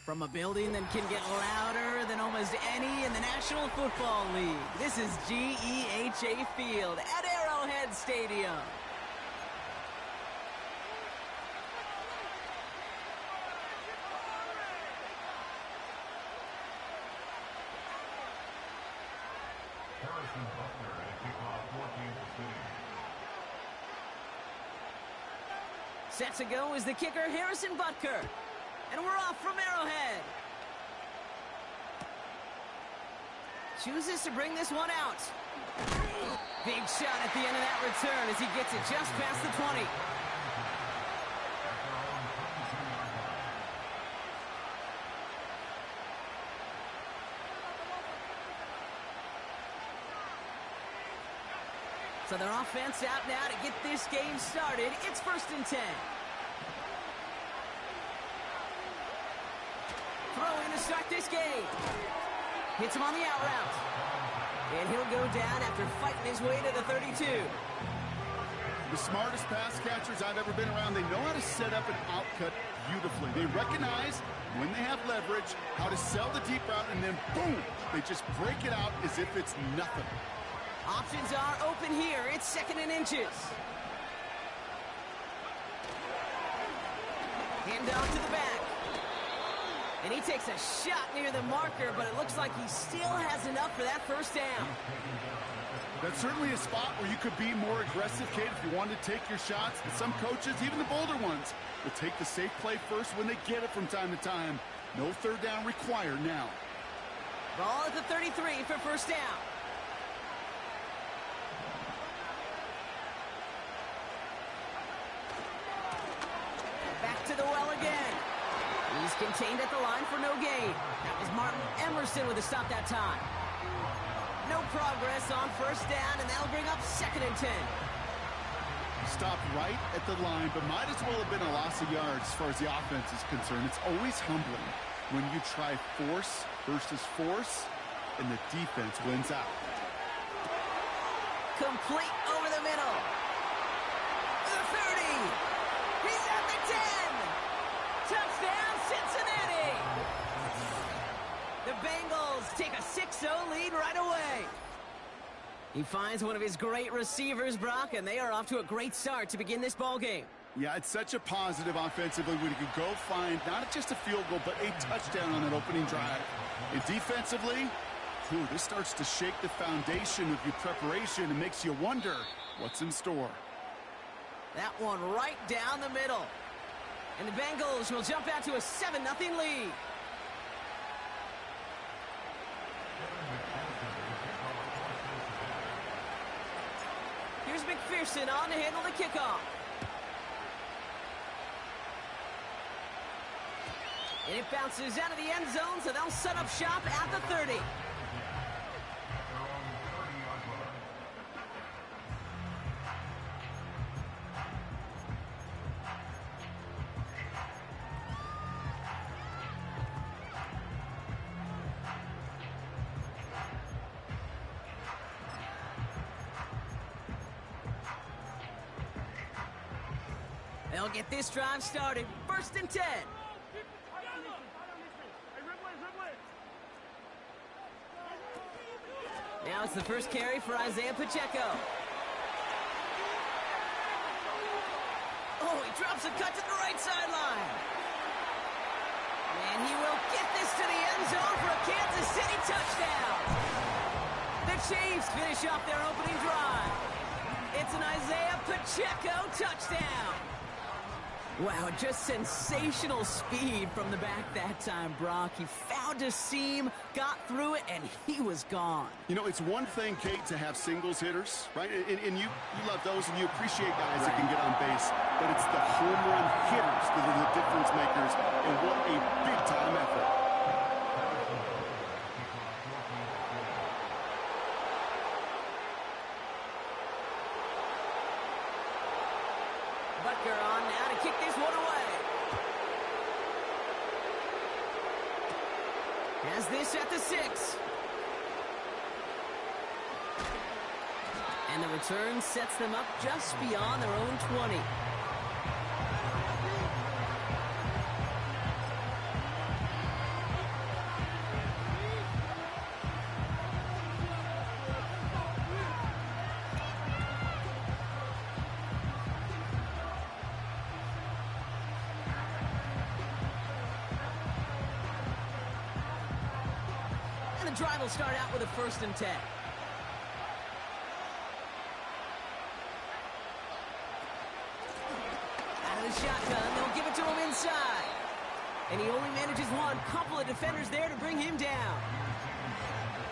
From a building that can get louder than almost any in the National Football League, this is GEHA Field at Arrowhead Stadium. Set to go is the kicker, Harrison Butker. And we're off from Arrowhead. Chooses to bring this one out. Big shot at the end of that return as he gets it just past the 20. So their offense out now to get this game started. It's 1st and 10. Throwing to start this game. Hits him on the out route. And he'll go down after fighting his way to the 32. The smartest pass catchers I've ever been around, they know how to set up an outcut beautifully. They recognize when they have leverage, how to sell the deep route, and then boom, they just break it out as if it's nothing. Options are open here. It's 2nd and inches. Hand off to the back. And he takes a shot near the marker, but it looks like he still has enough for that 1st down. That's certainly a spot where you could be more aggressive, Kate, if you wanted to take your shots. And some coaches, even the bolder ones, will take the safe play first when they get it from time to time. No 3rd down required now. Ball at the 33 for 1st down. Back to the well again. He's contained at the line for no gain. That was Martin Emerson with a stop that time. No progress on 1st down, and that'll bring up 2nd and 10. Stopped right at the line, but might as well have been a loss of yards as far as the offense is concerned. It's always humbling when you try force versus force, and the defense wins out. Complete over the middle. The 30. He's at the 10. Touchdown, Cincinnati! The Bengals take a 6-0 lead right away. He finds one of his great receivers, Brock, and they are off to a great start to begin this ball game. Yeah, it's such a positive offensively when you can go find not just a field goal, but a touchdown on that opening drive. And defensively, this starts to shake the foundation of your preparation and makes you wonder what's in store. That one right down the middle. And the Bengals will jump out to a 7-0 lead. Here's McPherson on to handle the kickoff. And it bounces out of the end zone, so they'll set up shop at the 30. They'll get this drive started. 1st and 10. Now it's the first carry for Isaiah Pacheco. Oh, he drops a cut to the right sideline. And he will get this to the end zone for a Kansas City touchdown. The Chiefs finish off their opening drive. It's an Isaiah Pacheco touchdown. Wow, just sensational speed from the back that time, Brock. He found a seam, got through it, and he was gone. You know, it's one thing, Kate, to have singles hitters, right? And you love those, and you appreciate guys that can get on base. But it's the home run hitters that are the difference makers, and what a big-time effort. Butker on now to kick this one away. Has this at the 6. And the return sets them up just beyond their own 20. the drive will start out with a 1st and 10. Out of the shotgun, they'll give it to him inside. And he only manages one. Couple of defenders there to bring him down.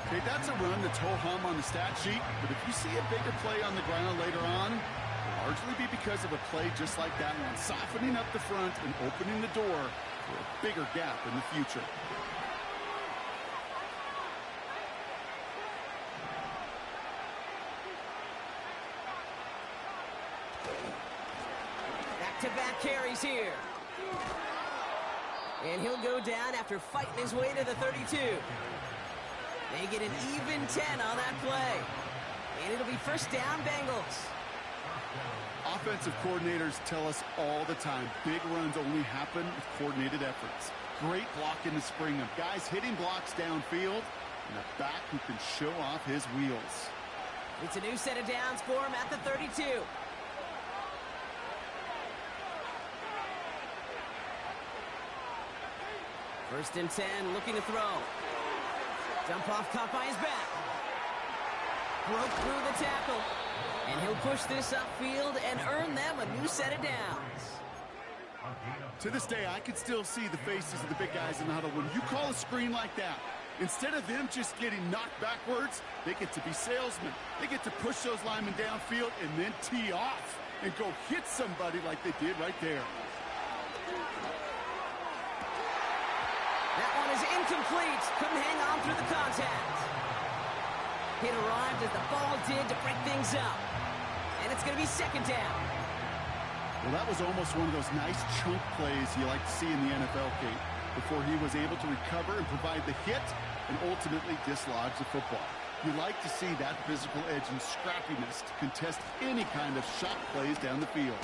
Okay, that's a run that's ho-hum on the stat sheet, but if you see a bigger play on the ground later on, it'll largely be because of a play just like that one, softening up the front and opening the door for a bigger gap in the future. Back-to-back carries here. And he'll go down after fighting his way to the 32. They get an even 10 on that play. And it'll be 1st down, Bengals. Offensive coordinators tell us all the time, big runs only happen with coordinated efforts. Great block in the spring of guys hitting blocks downfield and a back who can show off his wheels. It's a new set of downs for him at the 32. First and 10, looking to throw. Dump off caught by his back. Broke through the tackle. And he'll push this upfield and earn them a new set of downs. To this day, I can still see the faces of the big guys in the huddle. When you call a screen like that, instead of them just getting knocked backwards, they get to be salesmen. They get to push those linemen downfield and then tee off and go hit somebody like they did right there. That one is incomplete. Couldn't hang on through the contact. It arrived as the ball did to break things up. And it's going to be 2nd down. Well, that was almost one of those nice chunk plays you like to see in the NFL, Kate, before he was able to recover and provide the hit and ultimately dislodge the football. You like to see that physical edge and scrappiness to contest any kind of shot plays down the field.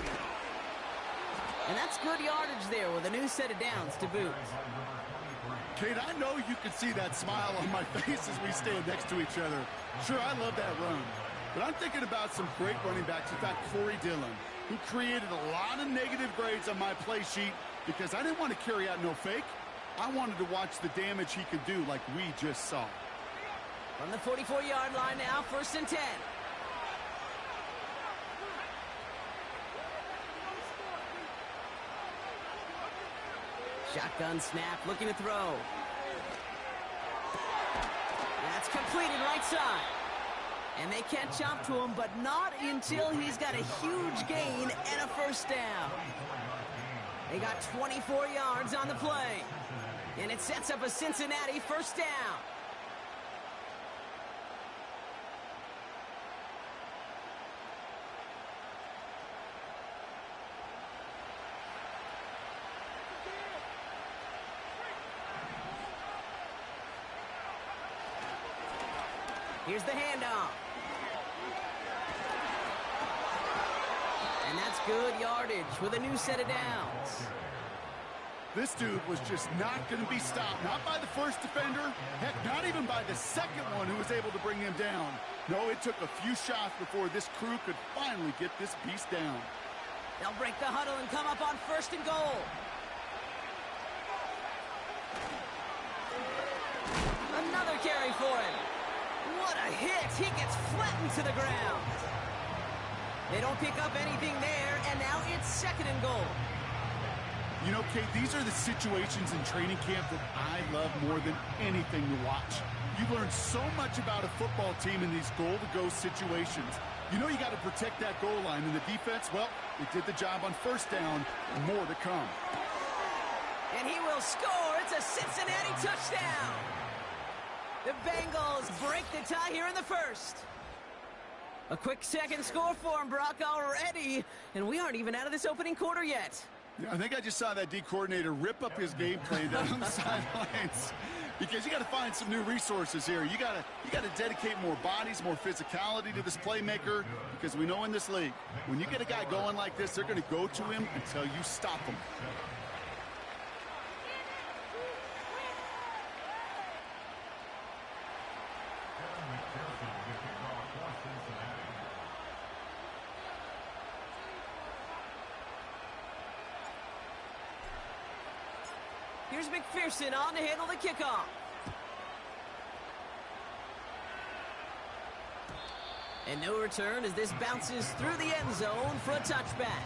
And that's good yardage there with a new set of downs to boot. Kate, I know you can see that smile on my face as we stand next to each other. Sure, I love that run. But I'm thinking about some great running backs. In fact, Corey Dillon, who created a lot of negative grades on my play sheet because I didn't want to carry out no fake. I wanted to watch the damage he could do like we just saw. From the 44-yard line now, 1st and 10. Shotgun snap, looking to throw. That's completed right side. And they catch up to him, but not until he's got a huge gain and a 1st down. They got 24 yards on the play. And it sets up a Cincinnati 1st down. Here's the handoff. And that's good yardage with a new set of downs. This dude was just not going to be stopped. Not by the first defender. Heck, not even by the second one who was able to bring him down. No, it took a few shots before this crew could finally get this beast down. They'll break the huddle and come up on 1st and goal. Another carry for him. What a hit! He gets flattened to the ground. They don't pick up anything there, and now it's 2nd and goal. You know, Kate, these are the situations in training camp that I love more than anything to watch. You learn so much about a football team in these goal-to-go situations. You know you got to protect that goal line, and the defense, well, they did the job on 1st down, and more to come. And he will score. It's a Cincinnati touchdown. The Bengals break the tie here in the 1st. A quick 2nd score for him, Brock, already. And we aren't even out of this opening quarter yet. Yeah, I think I just saw that D coordinator rip up his game plan down on the sidelines. Because you got to find some new resources here. You got to dedicate more bodies, more physicality to this playmaker. Because we know in this league, when you get a guy going like this, they're going to go to him until you stop him. Here's McPherson on to handle the kickoff. And no return as this bounces through the end zone for a touchback.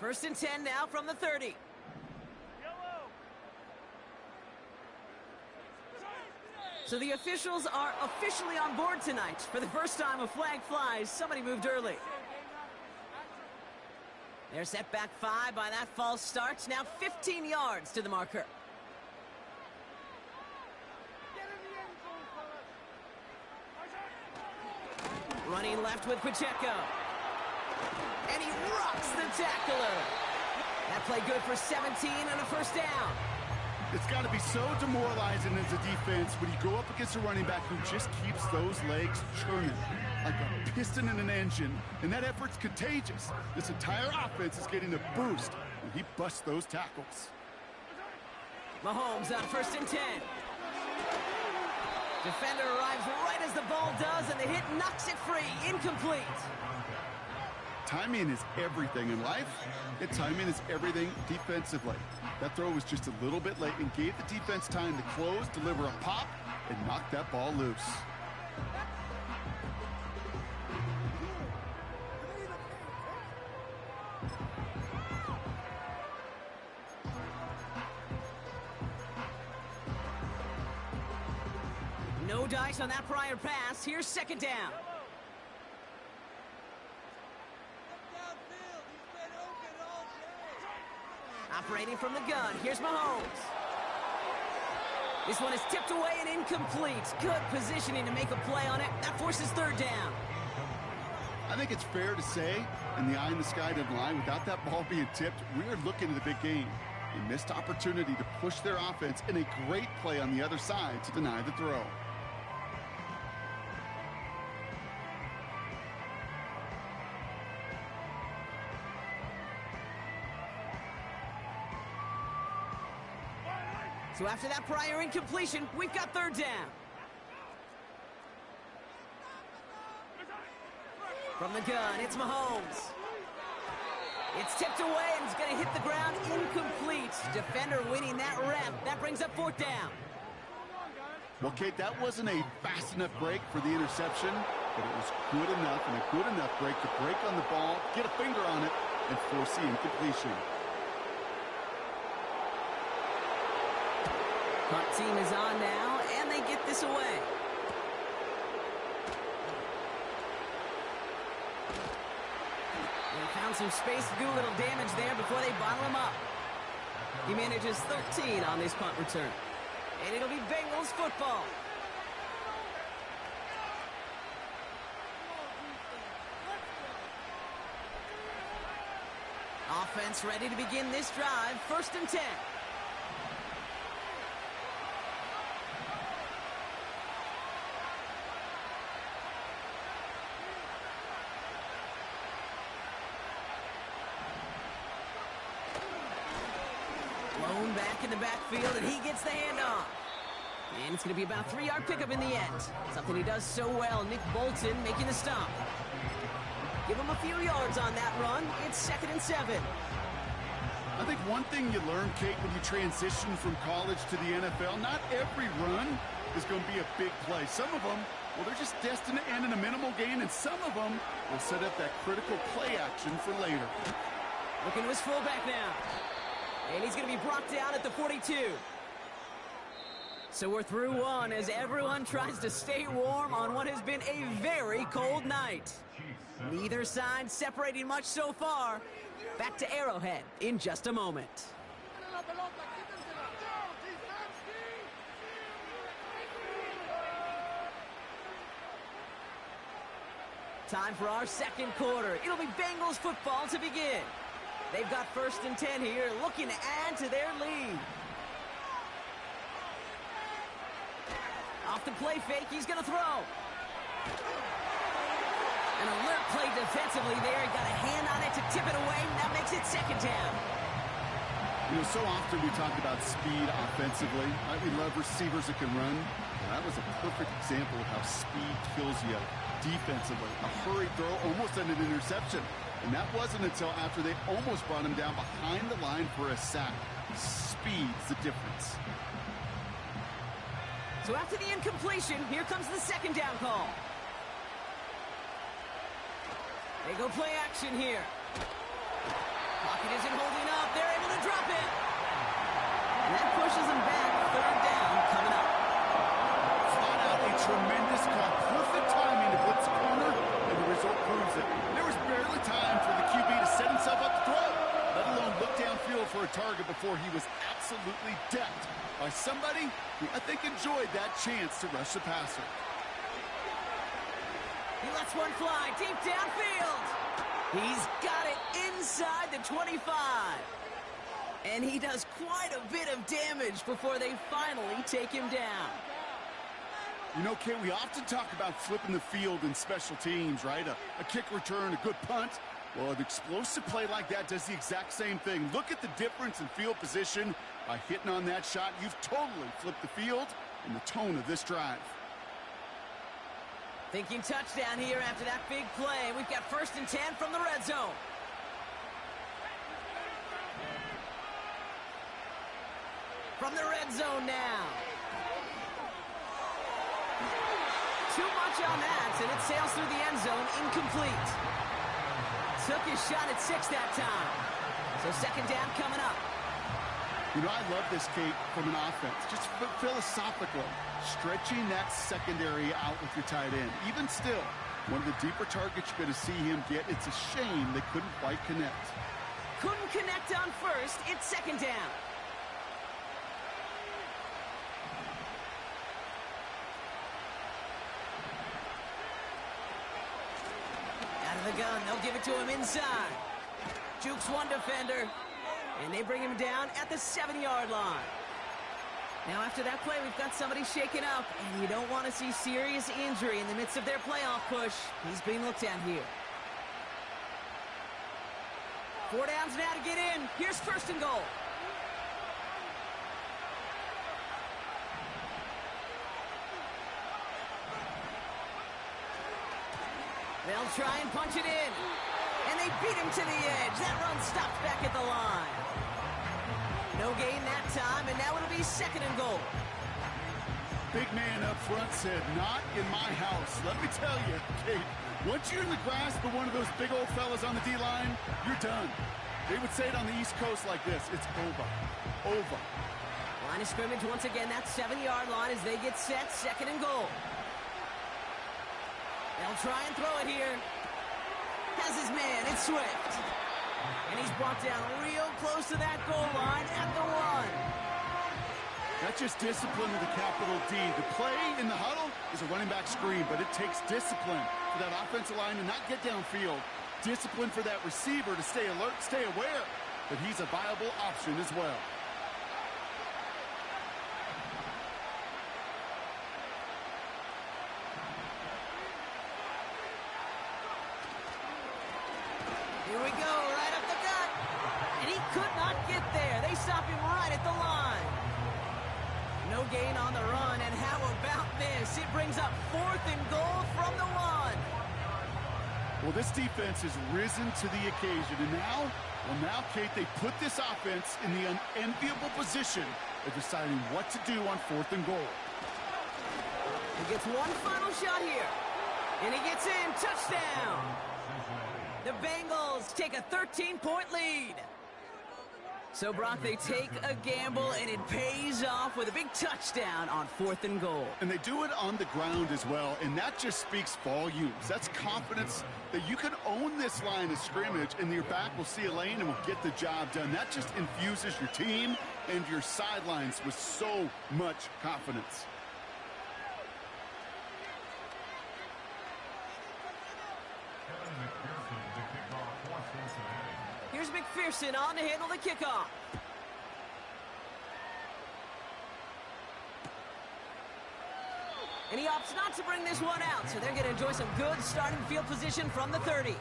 First and 10 now from the 30. So the officials are officially on board tonight. For the first time, a flag flies. Somebody moved early. They're set back 5 by that false start. Now 15 yards to the marker. Running left with Pacheco. And he rocks the tackler. That play good for 17 and a first down. It's got to be so demoralizing as a defense when you go up against a running back who just keeps those legs churning like a piston in an engine, and that effort's contagious. This entire offense is getting a boost when he busts those tackles. Mahomes on first and 10. Defender arrives right as the ball does, and the hit knocks it free. Incomplete. Timing is everything in life, and timing is everything defensively. That throw was just a little bit late and gave the defense time to close, deliver a pop, and knock that ball loose. No dice on that prior pass. Here's second down. Operating from the gun, here's Mahomes. This one is tipped away and incomplete. Good positioning to make a play on it. That forces third down. I think it's fair to say, in the eye in the sky doesn't lie, without that ball being tipped, we're looking at a big game. A missed opportunity to push their offense, and a great play on the other side to deny the throw. So after that prior incompletion, we've got third down. From the gun, it's Mahomes. It's tipped away and it's going to hit the ground incomplete. Defender winning that rep. That brings up fourth down. Well, Kate, that wasn't a fast enough break for the interception, but it was good enough and a good enough break to break on the ball, get a finger on it, and force the incompletion. Punt team is on now, and they get this away. They found some space to do a little damage there before they bottle him up. He manages 13 on this punt return. And it'll be Bengals football. Offense ready to begin this drive. First and 10. Blown back in the backfield, and he gets the handoff. And it's going to be about a 3-yard pickup in the end. Something he does so well. Nick Bolton making the stop. Give him a few yards on that run. It's second and 7. I think one thing you learn, Kate, when you transition from college to the NFL, not every run is going to be a big play. Some of them, well, they're just destined to end in a minimal gain, and some of them will set up that critical play action for later. Looking to his fullback now. And he's going to be brought down at the 42. So we're through one as everyone tries to stay warm on what has been a very cold night. Neither side separating much so far. Back to Arrowhead in just a moment. Time for our second quarter. It'll be Bengals football to begin. They've got first and 10 here, looking to add to their lead. Off the play fake, he's going to throw. An alert play defensively there. He got a hand on it to tip it away. That makes it second down. You know, so often we talk about speed offensively. Right? We love receivers that can run. Well, that was a perfect example of how speed kills you defensively. A hurried throw almost ended an interception. And that wasn't until after they almost brought him down behind the line for a sack. Speed's the difference. So after the incompletion, here comes the second down call. They go play action here. Pocket isn't holding up. They're able to drop it. And that pushes them back. Third down coming up. Flat out a tremendous call. Perfect timing to blitz the corner, and the result proves it. There was barely time for the QB to set himself up to throw, let alone look downfield for a target before he was absolutely decked by somebody who I think enjoyed that chance to rush the passer. He lets one fly deep downfield. He's got it inside the 25. And he does quite a bit of damage before they finally take him down. You know, Kate, we often talk about flipping the field in special teams, right? A kick return, a good punt. Well, an explosive play like that does the exact same thing. Look at the difference in field position. By hitting on that shot, you've totally flipped the field and the tone of this drive. Thinking touchdown here after that big play. We've got 1st and 10 from the red zone. From the red zone now. Too much on that, and it sails through the end zone, incomplete. Took his shot at 6 that time. So 2nd down coming up. You know, I love this, Kate, from an offense. Just philosophically, stretching that secondary out with your tight end. Even still, one of the deeper targets you're going to see him get. It's a shame they couldn't quite connect. Couldn't connect on 1st. It's 2nd down. Out of the gun, they'll give it to him inside. Jukes one defender, and they bring him down at the 7-yard line. Now after that play, we've got somebody shaken up, and you don't want to see serious injury in the midst of their playoff push. He's being looked at here. 4 downs now to get in. Here's 1st and goal. They'll try and punch it in. And they beat him to the edge. That run stopped back at the line. No gain that time, and now it'll be 2nd and goal. Big man up front said, not in my house. Let me tell you, Kate, once you're in the grasp of one of those big old fellas on the D-line, you're done. They would say it on the East Coast like this. It's over. Over. Line of scrimmage once again, that 7-yard line as they get set. 2nd and goal. They'll try and throw it here. Has his man, it's Swift. And he's brought down real close to that goal line at the 1. That's just discipline with a capital D. The play in the huddle is a running back screen, but it takes discipline for that offensive line to not get downfield. Discipline for that receiver to stay alert, stay aware that he's a viable option as well. Here we go, right up the gut. And he could not get there. They stop him right at the line. No gain on the run, and how about this? It brings up 4th and goal from the 1. Well, this defense has risen to the occasion, and now, Kate, they put this offense in the unenviable position of deciding what to do on 4th and goal. He gets one final shot here, and he gets in. Touchdown! The Bengals take a 13-point lead. So, Brock, they take a gamble, and it pays off with a big touchdown on 4th and goal. And they do it on the ground as well, and that just speaks volumes. That's confidence that you can own this line of scrimmage, and your back will see a lane and will get the job done. That just infuses your team and your sidelines with so much confidence. Here's McPherson on to handle the kickoff. And he opts not to bring this one out, so they're going to enjoy some good starting field position from the 30.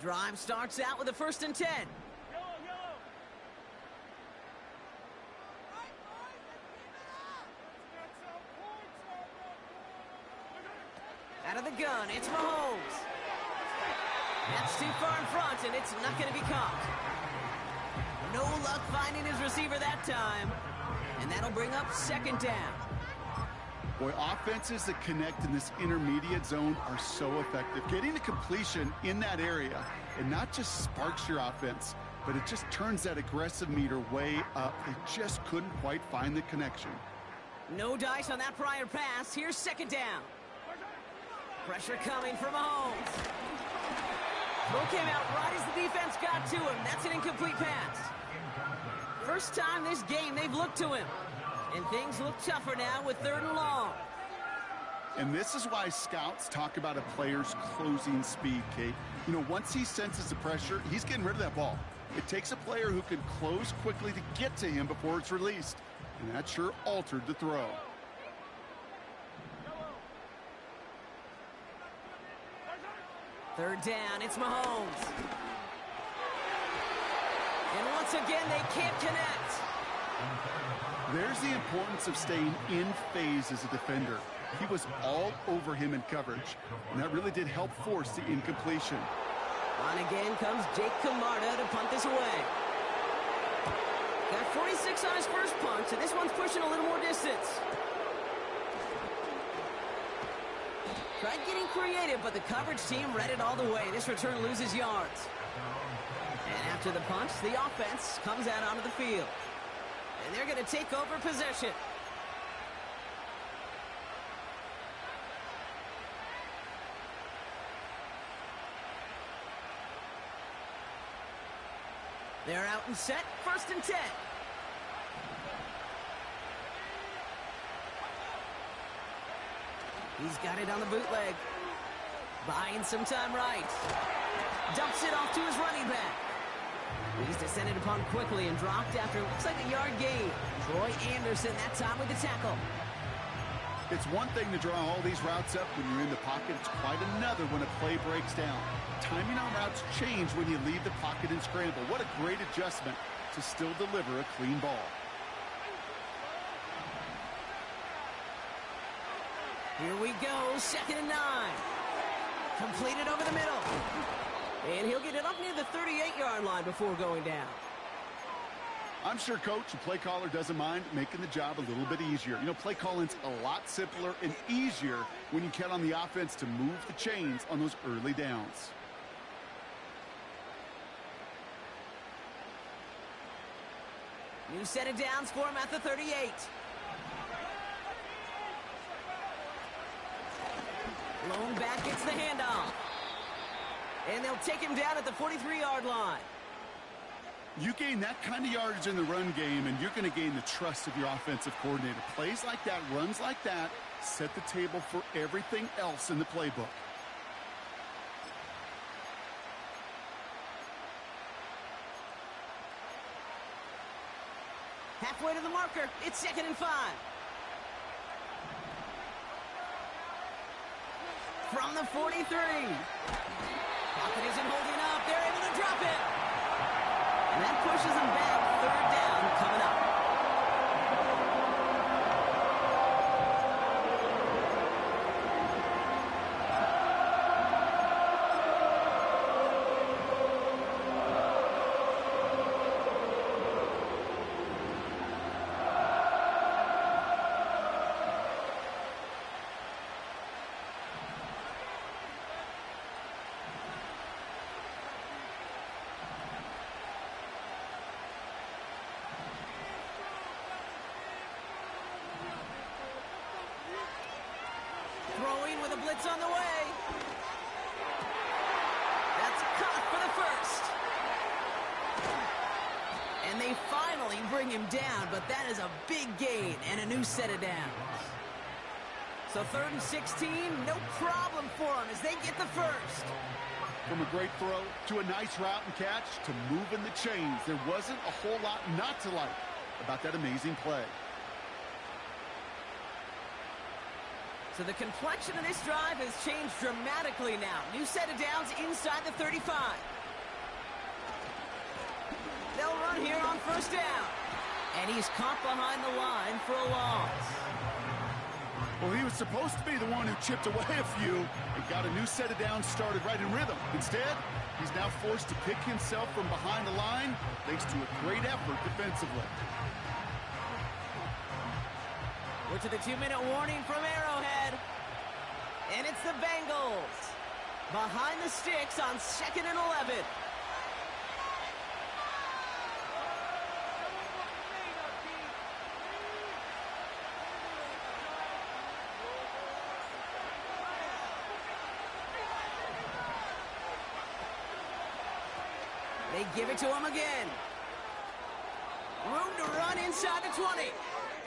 Drive starts out with a 1st and 10. Out of the gun, it's Mahomes. That's too far in front, and it's not going to be caught. No luck finding his receiver that time. And that'll bring up second down. Boy, offenses that connect in this intermediate zone are so effective. Getting the completion in that area, it not just sparks your offense, but it just turns that aggressive meter way up. They just couldn't quite find the connection. No dice on that prior pass. Here's second down. Pressure coming from Mahomes. Throw came out right as the defense got to him. That's an incomplete pass. First time this game they've looked to him. And things look tougher now with 3rd and long. And this is why scouts talk about a player's closing speed, Kate. You know, once he senses the pressure, he's getting rid of that ball. It takes a player who can close quickly to get to him before it's released. And that sure altered the throw. Third down, it's Mahomes. And once again, they can't connect. There's the importance of staying in phase as a defender. He was all over him in coverage, and that really did help force the incompletion. On again comes Jake Camarda to punt this away. Got 46 on his first punt, and this one's pushing a little more distance. Tried getting creative, but the coverage team read it all the way. This return loses yards. And after the punt, the offense comes out onto the field. And they're going to take over possession. They're out and set, 1st and 10. He's got it on the bootleg. Buying some time right. Dumps it off to his running back. He's descended upon quickly and dropped after looks like a yard gain. Troy Anderson that time with the tackle. It's one thing to draw all these routes up when you're in the pocket. It's quite another when a play breaks down. Timing on routes change when you leave the pocket and scramble. What a great adjustment to still deliver a clean ball. Here we go, 2nd and 9. Completed over the middle. And he'll get it up near the 38-yard line before going down. I'm sure coach and play caller doesn't mind making the job a little bit easier. You know, play calling's a lot simpler and easier when you count on the offense to move the chains on those early downs. New set of downs for him at the 38. Lone back gets the handoff. And they'll take him down at the 43-yard line. You gain that kind of yardage in the run game, and you're going to gain the trust of your offensive coordinator. Plays like that, runs like that, set the table for everything else in the playbook. Halfway to the marker, it's 2nd and 5. From the 43. Pocket isn't holding up. They're able to drop it. And that pushes them back. 3rd down coming up. Throwing with a blitz on the way. That's caught for the first. And they finally bring him down, but that is a big gain and a new set of downs. So 3rd and 16, no problem for them as they get the first. From a great throw to a nice route and catch to moving the chains, there wasn't a whole lot not to like about that amazing play. So the complexion of this drive has changed dramatically now. New set of downs inside the 35. They'll run here on 1st down. And he's caught behind the line for a loss. Well, he was supposed to be the one who chipped away a few and got a new set of downs started right in rhythm. Instead, he's now forced to pick himself from behind the line thanks to a great effort defensively. We're to the 2-minute warning from Arrowhead. And it's the Bengals behind the sticks on 2nd and 11. They give it to him again. Room to run inside the 20.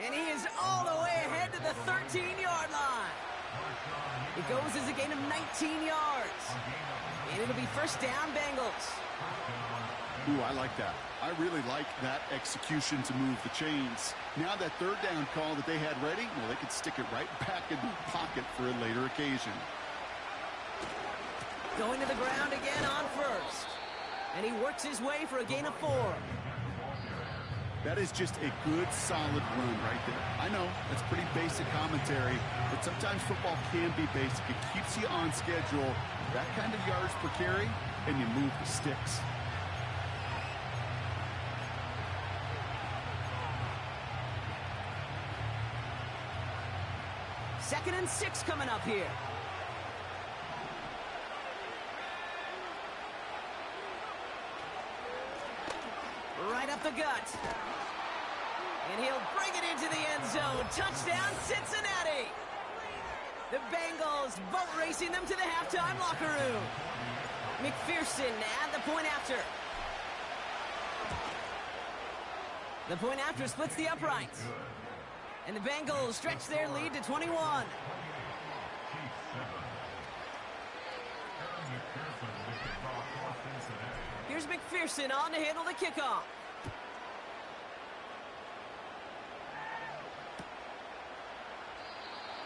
And he is all the way ahead to the 13-yard line. It goes as a gain of 19 yards. And it'll be first down, Bengals. Ooh, I like that. I really like that execution to move the chains. Now that third down call that they had ready, well, they could stick it right back in the pocket for a later occasion. Going to the ground again on first. And he works his way for a gain of 4. That is just a good, solid run right there. I know, that's pretty basic commentary, but sometimes football can be basic. It keeps you on schedule, that kind of yards per carry, and you move the sticks. Second and 6 coming up here. Right up the gut. And he'll bring it into the end zone. Touchdown, Cincinnati. The Bengals boat racing them to the halftime locker room. McPherson at the point after. The point after splits the uprights. And the Bengals stretch their lead to 21. Here's McPherson on to handle the kickoff.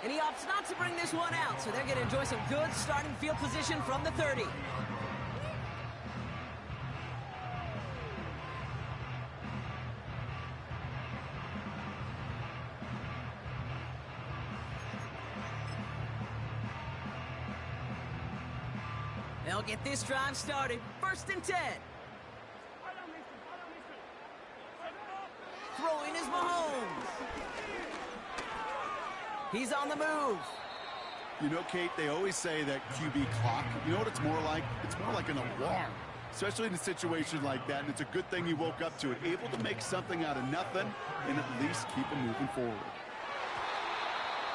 And he opts not to bring this one out, so they're going to enjoy some good starting field position from the 30. They'll get this drive started. First and 10. Throwing is Mahomes. He's on the move. You know, Kate, they always say that QB clock, you know what it's more like? It's more like an alarm, especially in a situation like that, and it's a good thing he woke up to it, able to make something out of nothing and at least keep him moving forward.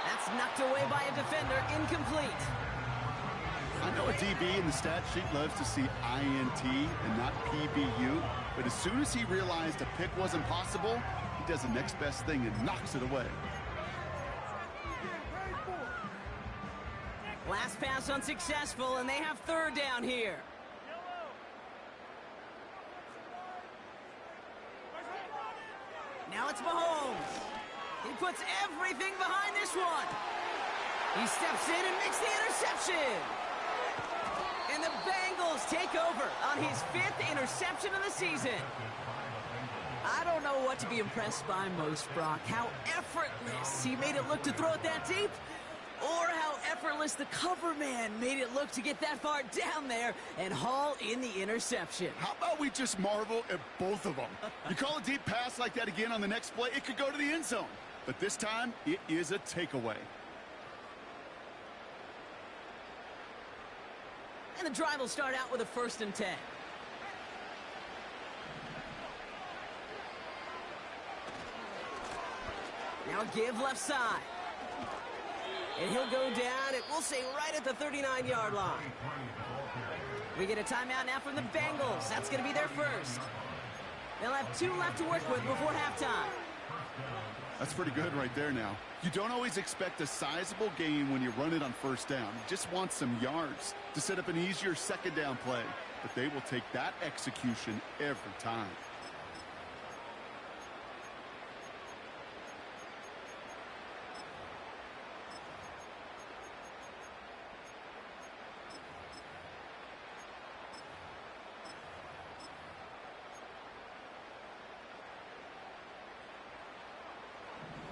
That's knocked away by a defender, incomplete. I know a DB in the stat sheet loves to see INT and not PBU, but as soon as he realized a pick wasn't possible, he does the next best thing and knocks it away. Last pass unsuccessful, and they have third down here. Now it's Mahomes. He puts everything behind this one. He steps in and makes the interception. And the Bengals take over on his 5th interception of the season. I don't know what to be impressed by most, Brock. How effortless he made it look to throw it that deep, or how effortless the cover man made it look to get that far down there and haul in the interception. How about we just marvel at both of them? You call a deep pass like that again on the next play, it could go to the end zone. But this time, it is a takeaway. And the drive will start out with a first and 10. Now a give left side. And he'll go down, and we'll say right at the 39-yard line. We get a timeout now from the Bengals. That's going to be their first. They'll have 2 left to work with before halftime. That's pretty good right there now. You don't always expect a sizable gain when you run it on first down. You just want some yards to set up an easier second down play. But they will take that execution every time.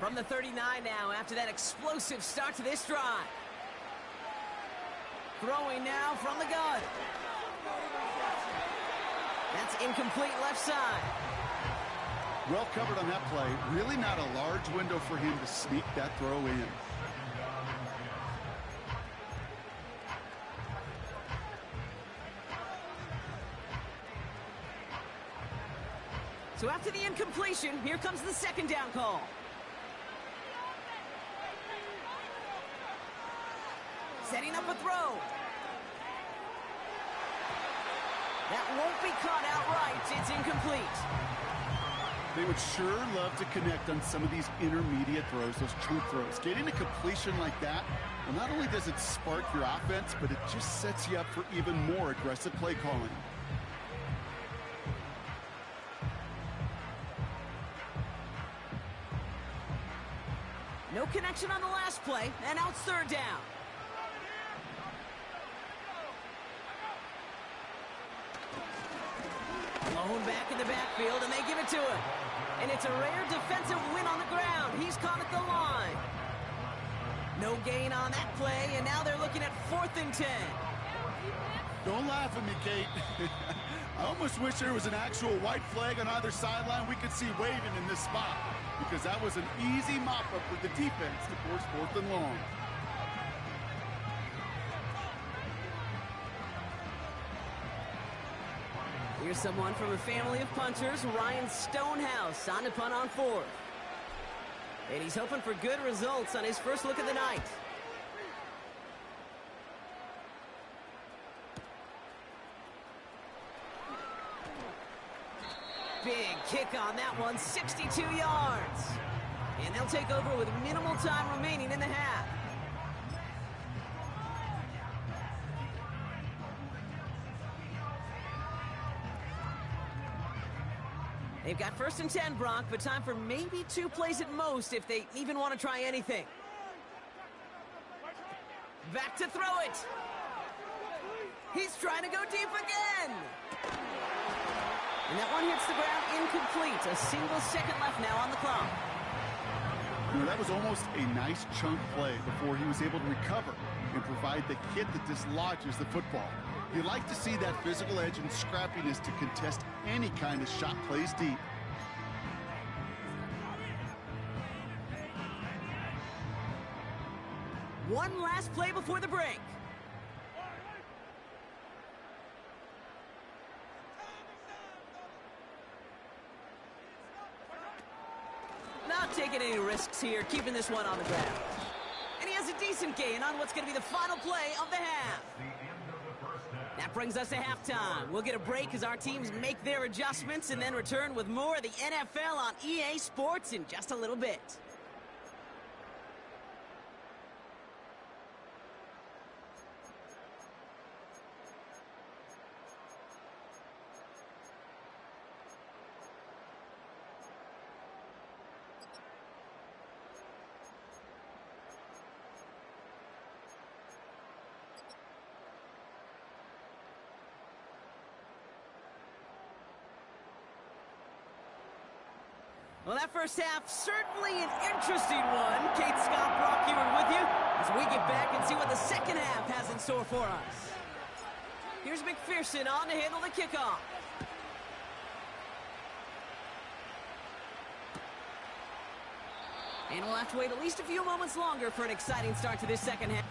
From the 39 now after that explosive start to this drive. Throwing now from the gun. That's incomplete left side. Well covered on that play. Really not a large window for him to sneak that throw in. So after the incompletion, here comes the second down call. Setting up a throw. That won't be caught outright. It's incomplete. They would sure love to connect on some of these intermediate throws, those chunk throws. Getting a completion like that, well, not only does it spark your offense, but it just sets you up for even more aggressive play calling. No connection on the last play, and now it's third down. Blown back in the backfield, and they give it to him. And it's a rare defensive win on the ground. He's caught at the line. No gain on that play, and now they're looking at 4th and 10. Don't laugh at me, Kate. I almost wish there was an actual white flag on either sideline we could see waving in this spot, because that was an easy mop-up with the defense to force 4th and long. Here's someone from a family of punchers, Ryan Stonehouse, on to punt on 4th. And he's hoping for good results on his first look of the night. Big kick on that one, 62 yards. And they'll take over with minimal time remaining in the half. They've got 1st and 10, Brock, but time for maybe 2 plays at most if they even want to try anything. Back to throw it. He's trying to go deep again. And that one hits the ground incomplete. A single second left now on the clock. You know, that was almost a nice chunk play before he was able to recover and provide the hit that dislodges the football. You like to see that physical edge and scrappiness to contest any kind of shot plays deep. One last play before the break. Not taking any risks here, keeping this one on the ground. And he has a decent gain on what's going to be the final play of the half. That brings us to halftime. We'll get a break as our teams make their adjustments and then return with more of the NFL on EA Sports in just a little bit. Well, that first half, certainly an interesting one. Kate, Scott, Brock here with you as we get back and see what the second half has in store for us. Here's McPherson on to handle the kickoff. And we'll have to wait at least a few moments longer for an exciting start to this second half.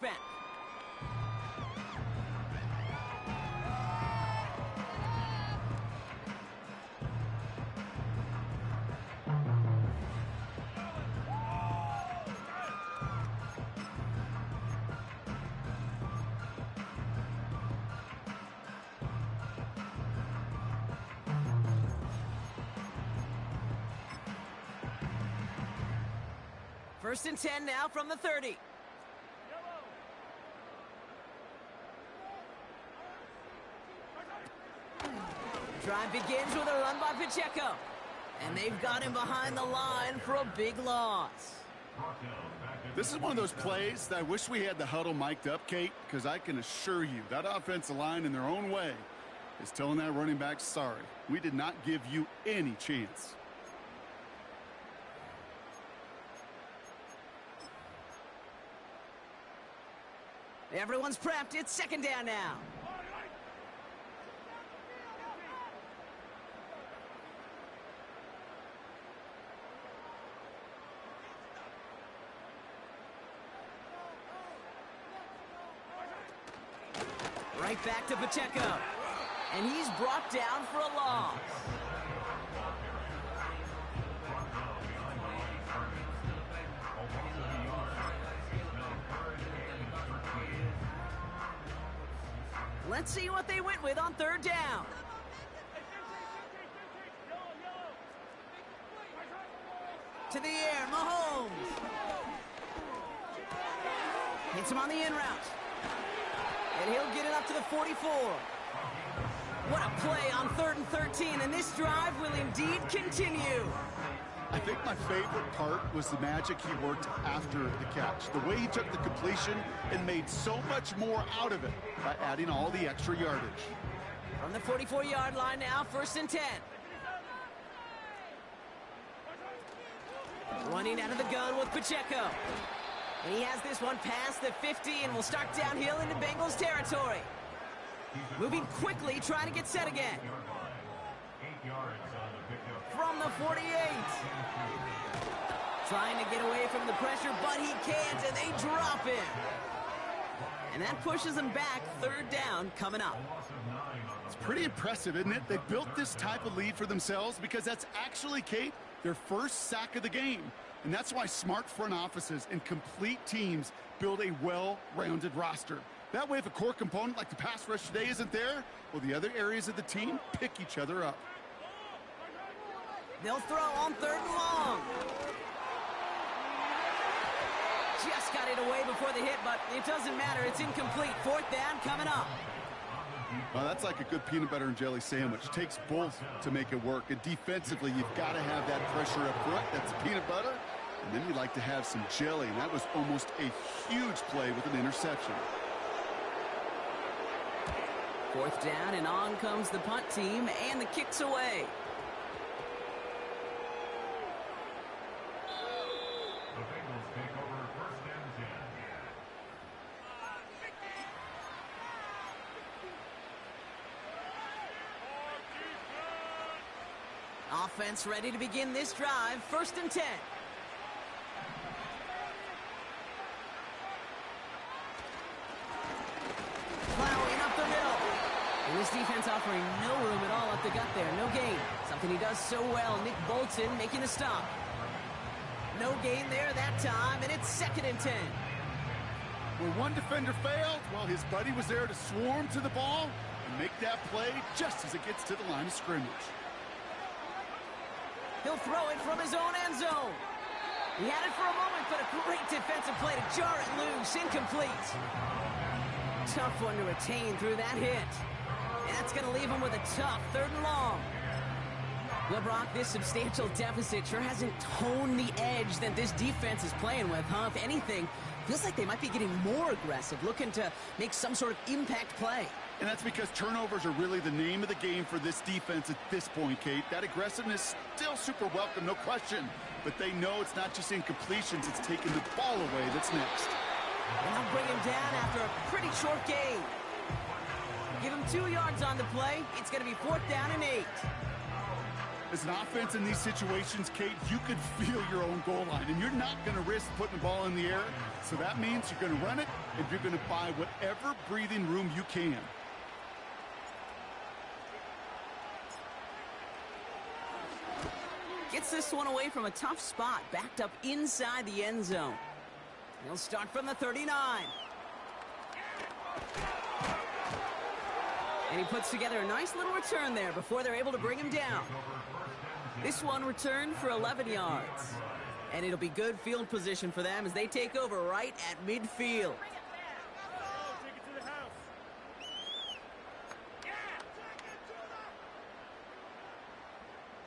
Espn. First and 10 now from the 30. Drive begins with a run by Pacheco. And they've got him behind the line for a big loss. This is one of those plays that I wish we had the huddle mic'd up, Kate, because I can assure you that offensive line in their own way is telling that running back, sorry, we did not give you any chance. Everyone's prepped. It's second down now. Right back to Pacheco. And he's brought down for a loss. Let's see what they went with on third down. To the air, Mahomes. Hits him on the in route. And he'll get it up to the 44. What a play on 3rd and 13, and this drive will indeed continue. I think my favorite part was the magic he worked after the catch. The way he took the completion and made so much more out of it by adding all the extra yardage. From the 44-yard line now, 1st and 10. Running out of the gun with Pacheco. And he has this one past the 50 and will start downhill into Bengals territory. Moving quickly, trying to get set again. From the 48. Trying to get away from the pressure, but he can't, and they drop him. And that pushes them back. 3rd down coming up. It's pretty impressive, isn't it? They built this type of lead for themselves because that's actually, Kate, their first sack of the game. And that's why smart front offices and complete teams build a well-rounded roster. That way, if a core component like the pass rush today isn't there, well, the other areas of the team pick each other up. They'll throw on 3rd and long. Just got it away before the hit, but it doesn't matter. It's incomplete. 4th down coming up. Well, that's like a good peanut butter and jelly sandwich. It takes both to make it work. And defensively, you've got to have that pressure up front. That's peanut butter. And then you like to have some jelly. And that was almost a huge play with an interception. 4th down, and on comes the punt team, and the kick's away. The Bengals take over 1st and 10. Offense ready to begin this drive. 1st and 10. Plowing up the middle. And this defense offering no room at all up the gut there. No gain. Something he does so well. Nick Bolton making the stop. No gain there that time, and it's 2nd and 10. Where one defender failed, well, his buddy was there to swarm to the ball and make that play just as it gets to the line of scrimmage. He'll throw it from his own end zone. He had it for a moment, but a great defensive play to jar it loose. Incomplete. Tough one to retain through that hit. And that's going to leave him with a tough 3rd and long. Well, Brock, this substantial deficit sure hasn't toned the edge that this defense is playing with, huh? If anything, feels like they might be getting more aggressive, looking to make some sort of impact play. And that's because turnovers are really the name of the game for this defense at this point, Kate. That aggressiveness still super welcome, no question. But they know it's not just incompletions, it's taking the ball away that's next. And they'll bring him down after a pretty short gain. Give him 2 yards on the play. It's going to be 4th down and 8. As an offense in these situations, Kate, you could feel your own goal line, and you're not going to risk putting the ball in the air. So that means you're going to run it, and you're going to buy whatever breathing room you can. Gets this one away from a tough spot, backed up inside the end zone. He'll start from the 39. And he puts together a nice little return there before they're able to bring him down. This one returned for 11 yards. And it'll be good field position for them as they take over right at midfield.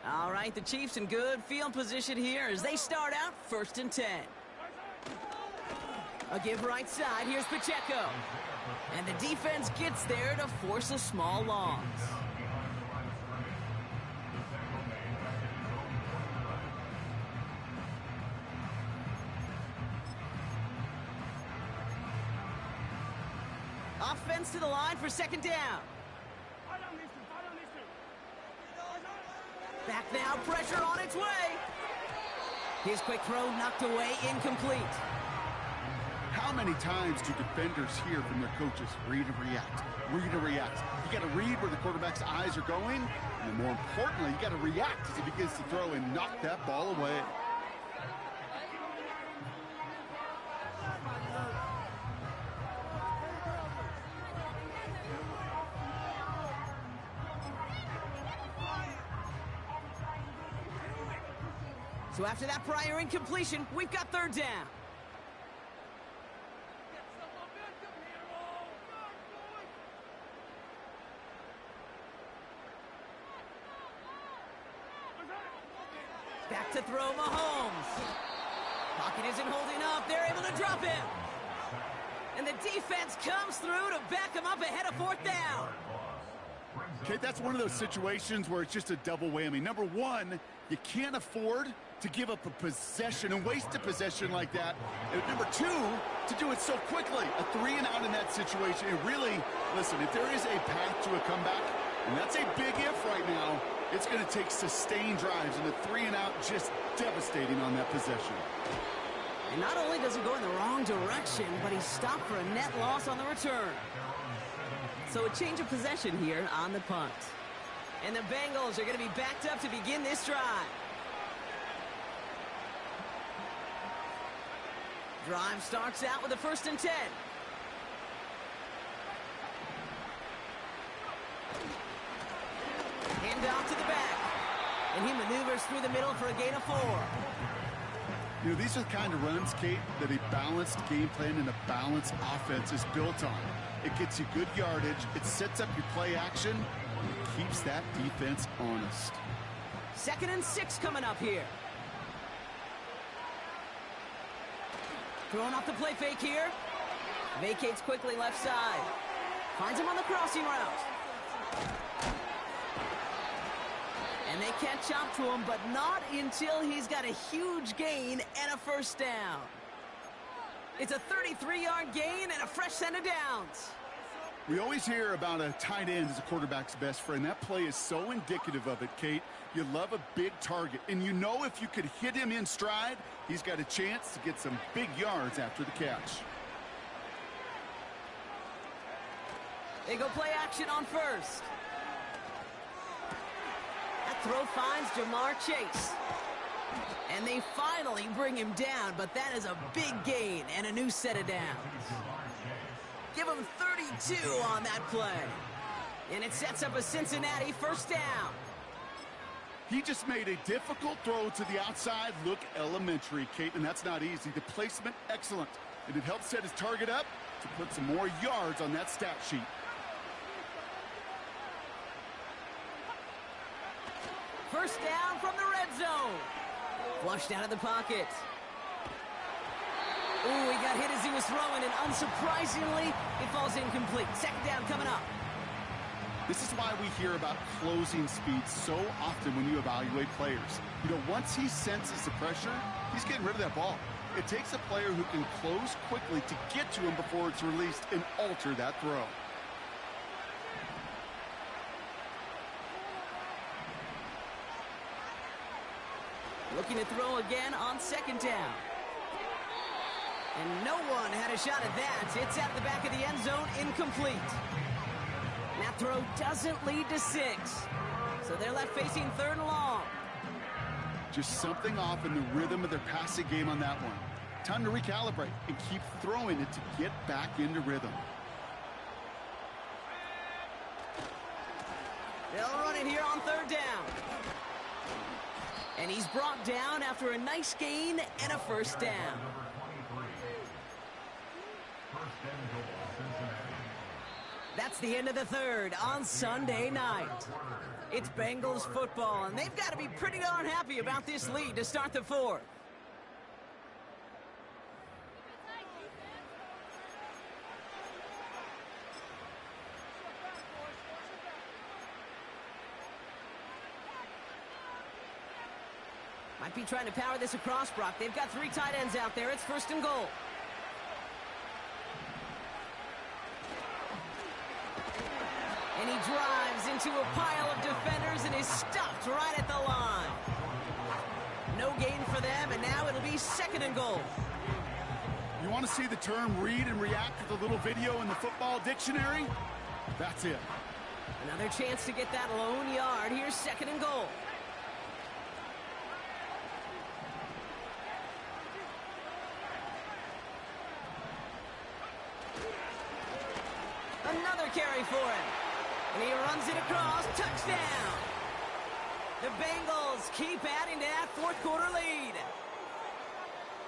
All right, the Chiefs in good field position here as they start out 1st and 10. A give right side. Here's Pacheco. And the defense gets there to force a small loss. Offense to the line for 2nd down. Back now, pressure on its way. His quick throw knocked away, incomplete. How many times do defenders hear from their coaches, read and react, read and react? You got to read where the quarterback's eyes are going, and then more importantly, you got to react as he begins to throw and knock that ball away. So after that prior incompletion, we've got 3rd down. Back to throw Mahomes. Pocket isn't holding up. They're able to drop him. And the defense comes through to back him up ahead of 4th down. Okay, that's one of those situations where it's just a double whammy. Number one, you can't afford to give up a possession and waste a possession like that. And number two, to do it so quickly. A 3 and out in that situation. It really, listen, if there is a path to a comeback, and that's a big if right now, it's going to take sustained drives, and a 3 and out just devastating on that possession. And not only does it go in the wrong direction, but he's stopped for a net loss on the return. So a change of possession here on the punt. And the Bengals are going to be backed up to begin this drive. Drive starts out with a 1st and 10. Hand off to the back. And he maneuvers through the middle for a gain of 4. You know, these are the kind of runs, Kate, that a balanced game plan and a balanced offense is built on. It gets you good yardage, it sets up your play action, and it keeps that defense honest. 2nd and 6 coming up here. Throwing off the play fake here. Vacates quickly left side. Finds him on the crossing route. And they catch up to him, but not until he's got a huge gain and a 1st down. It's a 33-yard gain and a fresh set of downs. We always hear about a tight end as a quarterback's best friend. That play is so indicative of it, Kate. You love a big target, and you know if you could hit him in stride, he's got a chance to get some big yards after the catch. They go play action on 1st. That throw finds Jamar Chase. And they finally bring him down, but that is a big gain and a new set of downs. Give him 32 on that play. And it sets up a Cincinnati 1st down. He just made a difficult throw to the outside look elementary, Kate, and that's not easy. The placement, excellent. And it helped set his target up to put some more yards on that stat sheet. First down from the red zone. Flushed out of the pocket. Ooh, he got hit as he was throwing, and unsurprisingly, it falls incomplete. 2nd down coming up. This is why we hear about closing speed so often when you evaluate players. You know, once he senses the pressure, he's getting rid of that ball. It takes a player who can close quickly to get to him before it's released and alter that throw. Looking to throw again on second down. And no one had a shot at that. It's out of the back of the end zone, incomplete. That throw doesn't lead to 6. So they're left facing 3rd and long. Just something off in the rhythm of their passing game on that one. Time to recalibrate and keep throwing it to get back into rhythm. They'll run it here on 3rd down. And he's brought down after a nice gain and a first down. That's the end of the 3rd on Sunday night. It's Bengals football, and they've got to be pretty darn happy about this lead to start the 4th. Might be trying to power this across, Brock. They've got 3 tight ends out there. It's 1st and goal. And he drives into a pile of defenders and is stopped right at the line. No gain for them, and now it'll be 2nd and goal. You want to see the term read and react with a little video in the football dictionary? That's it. Another chance to get that lone yard. Here's 2nd and goal. Another carry for him. And he runs it across. Touchdown. The Bengals keep adding to that 4th quarter lead.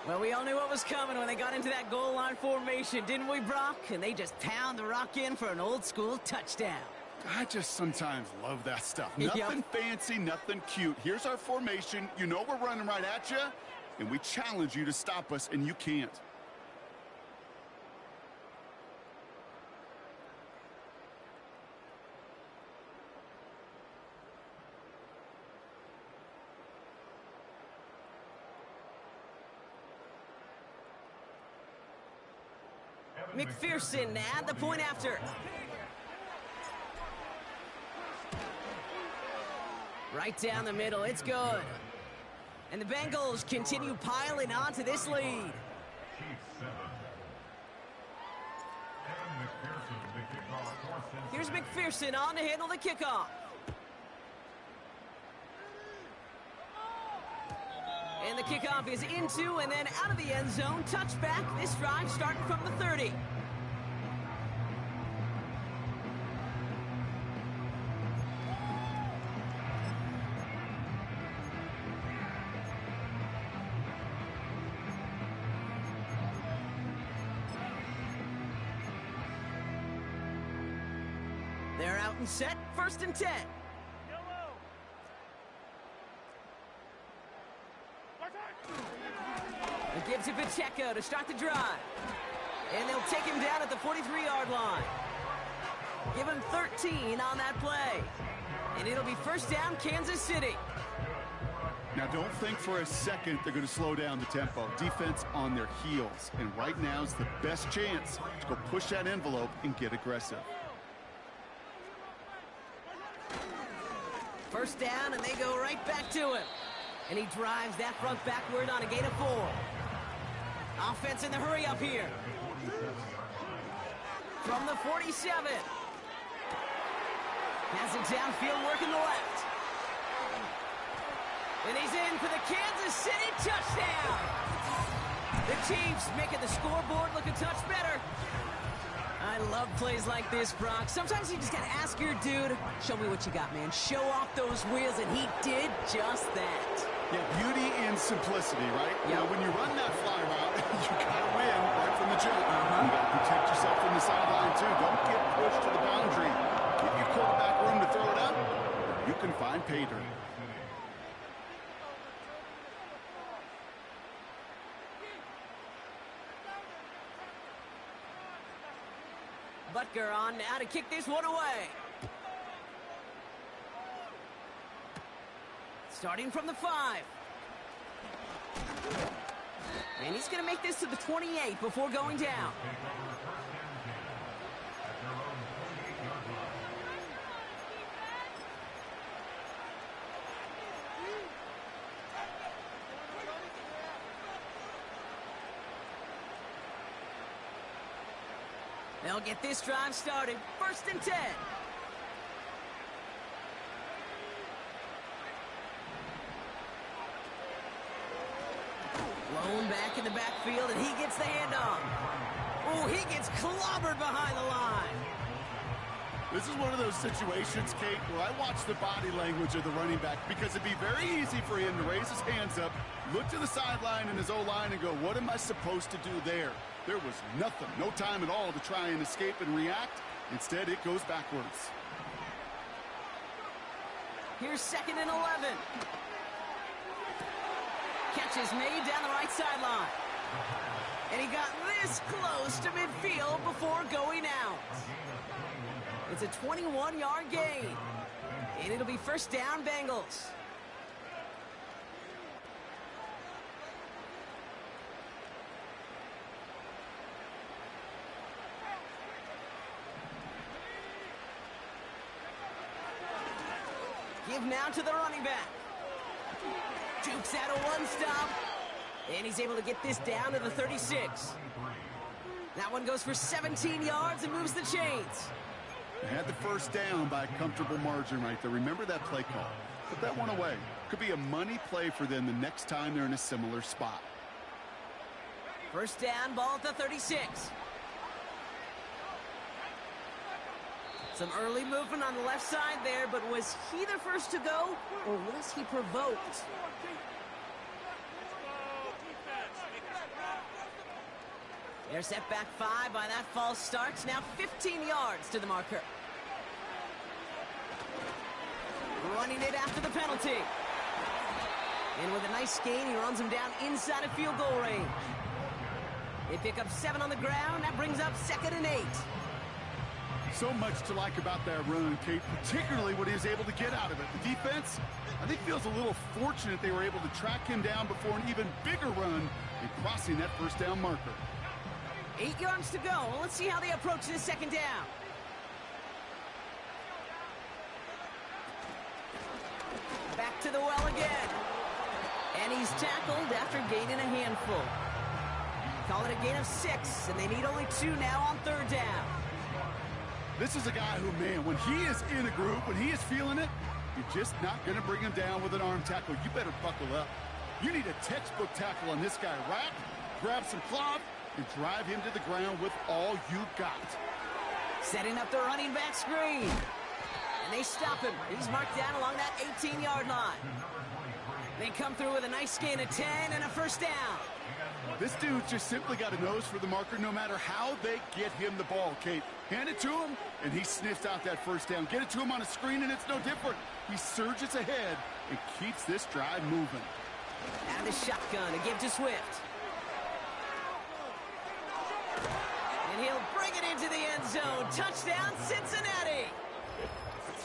Well, we all knew what was coming when they got into that goal line formation, didn't we, Brock? And they just pound the rock in for an old-school touchdown. I just sometimes love that stuff. Nothing fancy, nothing cute. Here's our formation. You know we're running right at you, and we challenge you to stop us, and you can't. McPherson at the point after. Right down the middle, it's good. And the Bengals continue piling onto this lead. Here's McPherson on to handle the kickoff. And the kickoff is into and then out of the end zone. Touchback. This drive starting from the 30. They're out and set. 1st and 10. It gives to Pacheco to start the drive. And they'll take him down at the 43-yard line. Give him 13 on that play. And it'll be 1st down, Kansas City. Now, don't think for a second they're going to slow down the tempo. Defense on their heels. And right now is the best chance to go push that envelope and get aggressive. 1st down, and they go right back to him. And he drives that front backward on a gain of 4. Offense in the hurry up here. From the 47. Has it downfield, working the left. And he's in for the Kansas City touchdown. The Chiefs making the scoreboard look a touch better. I love plays like this, Brock. Sometimes you just got to ask your dude, show me what you got, man. Show off those wheels, and he did just that. Yeah, beauty and simplicity, right? Yep. You know, when you run that fly route, you got to win right from the jump. You got to protect yourself from the sideline, too. Don't get pushed to the boundary. Give your quarterback room to throw it up. You can find pay dirt. Butker on now to kick this one away. Starting from the 5. And he's going to make this to the 28 before going down. They'll get this drive started. 1st and 10. Blown back in the backfield, and he gets the handoff. Oh, he gets clobbered behind the line. This is one of those situations, Kate, where I watch the body language of the running back because it'd be very easy for him to raise his hands up, look to the sideline in his O-line and go, what am I supposed to do there? There was nothing, no time at all to try and escape and react. Instead, it goes backwards. Here's 2nd and 11. Catch is made down the right sideline. And he got this close to midfield before going out. It's a 21-yard gain. And it'll be 1st down, Bengals. Give now to the running back. Jukes out a one-stop. And he's able to get this down to the 36. That one goes for 17 yards and moves the chains. They had the 1st down by a comfortable margin right there. Remember that play call. Put that one away. Could be a money play for them the next time they're in a similar spot. 1st down, ball at the 36. Some early movement on the left side there, but was he the first to go, or was he provoked? They're set back 5 by that false start. Now 15 yards to the marker. Running it after the penalty. And with a nice gain, he runs him down inside of field goal range. They pick up 7 on the ground. That brings up 2nd and 8. So much to like about that run, Kate, particularly what he was able to get out of it. The defense, I think, feels a little fortunate they were able to track him down before an even bigger run in crossing that 1st down marker. 8 yards to go. Well, let's see how they approach this 2nd down. Back to the well again. And he's tackled after gaining a handful. Call it a gain of 6, and they need only 2 now on 3rd down. This is a guy who, man, when he is in a group, when he is feeling it, you're just not going to bring him down with an arm tackle. You better buckle up. You need a textbook tackle on this guy. Wrap, grab some cloth, and drive him to the ground with all you got. Setting up the running back screen. And they stop him. He's marked down along that 18-yard line. They come through with a nice gain of 10 and a 1st down. This dude's just simply got a nose for the marker no matter how they get him the ball, Kate. Hand it to him, and he sniffs out that 1st down. Get it to him on a screen, and it's no different. He surges ahead and keeps this drive moving. Out of the shotgun, a give to Swift. And he'll bring it into the end zone. Touchdown, Cincinnati.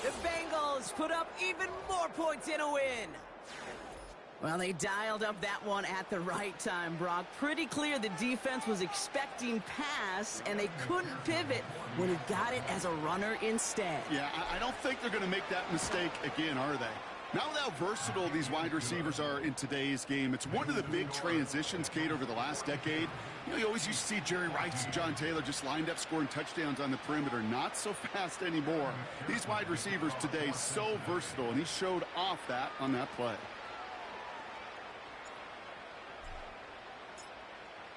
The Bengals put up even more points in a win. Well, they dialed up that one at the right time, Brock. Pretty clear the defense was expecting pass, and they couldn't pivot when he got it as a runner instead. Yeah, I don't think they're going to make that mistake again, are they? Now how versatile these wide receivers are in today's game. It's one of the big transitions, Kate, over the last decade. You know, you always used to see Jerry Rice and John Taylor just lined up scoring touchdowns on the perimeter. Not so fast anymore. These wide receivers today so versatile, and he showed off that on that play.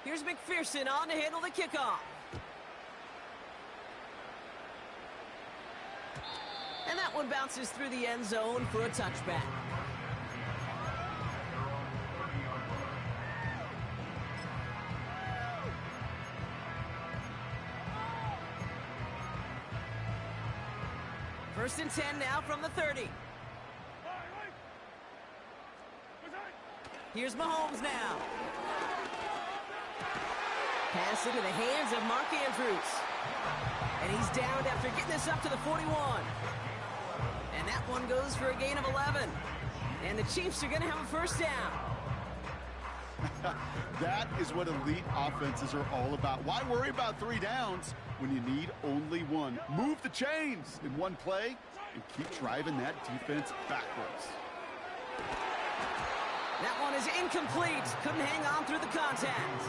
Here's McPherson on to handle the kickoff. And that one bounces through the end zone for a touchback. First and 10 now from the 30. Here's Mahomes now. Pass into the hands of Mark Andrews. And he's downed after getting this up to the 41. And that one goes for a gain of 11. And the Chiefs are going to have a 1st down. That is what elite offenses are all about. Why worry about 3 downs when you need only 1? Move the chains in one play and keep driving that defense backwards. That one is incomplete. Couldn't hang on through the contact.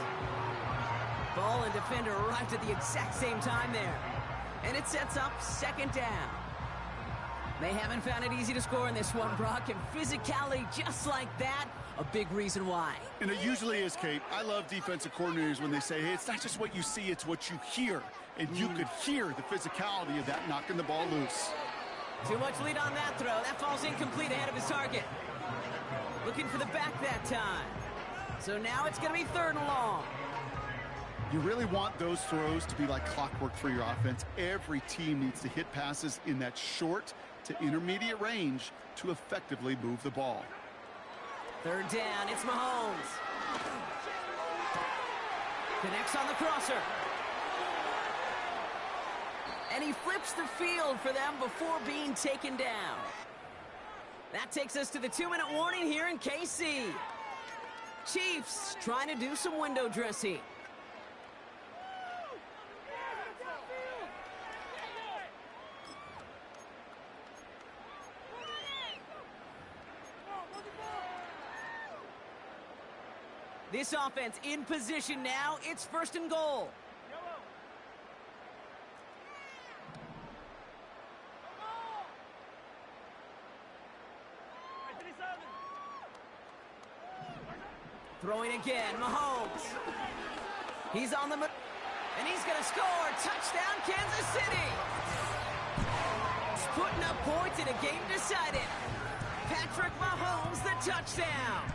Ball and defender arrived at the exact same time there. And it sets up second down. They haven't found it easy to score in this one, Brock, and physicality just like that, a big reason why. And it usually is, Kate. I love defensive coordinators when they say, hey, it's not just what you see, it's what you hear. And you could hear the physicality of that knocking the ball loose. Too much lead on that throw. That falls incomplete ahead of his target. Looking for the back that time. So now it's going to be third and long. You really want those throws to be like clockwork for your offense. Every team needs to hit passes in that short to intermediate range to effectively move the ball. Third down, it's Mahomes. Connects on the crosser. And he flips the field for them before being taken down. That takes us to the 2-minute warning here in KC. Chiefs trying to do some window dressing. This offense in position now. It's first and goal. Throwing again, Mahomes. He's on the... And he's going to score. Touchdown, Kansas City. He's putting up points in a game decided. Patrick Mahomes, the touchdown.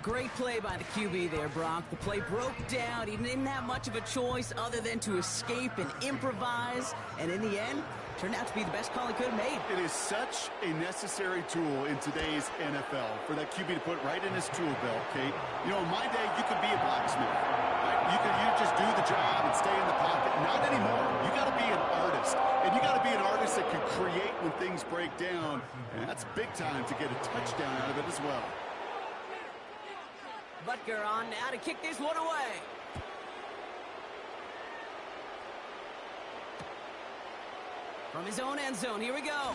Great play by the QB there, Brock. The play broke down. He didn't have much of a choice other than to escape and improvise. And in the end, turned out to be the best call he could have made. It is such a necessary tool in today's NFL for that QB to put right in his tool belt, Kate. You know, in my day, you could be a blacksmith. Right? You just do the job and stay in the pocket. Not anymore. You got to be an artist. And you got to be an artist that can create when things break down. And that's big time to get a touchdown out of it as well. Butker on now to kick this one away. From his own end zone, here we go.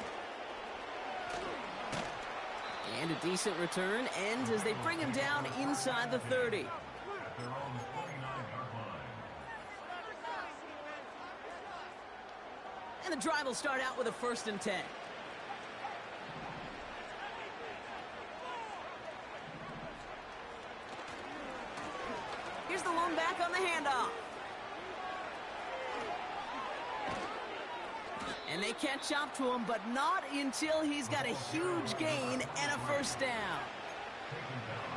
And a decent return ends as they bring him down inside the 30. And the drive will start out with a 1st and 10. Here's the lone back on the handoff. And they catch up to him, but not until he's got a huge gain and a 1st down.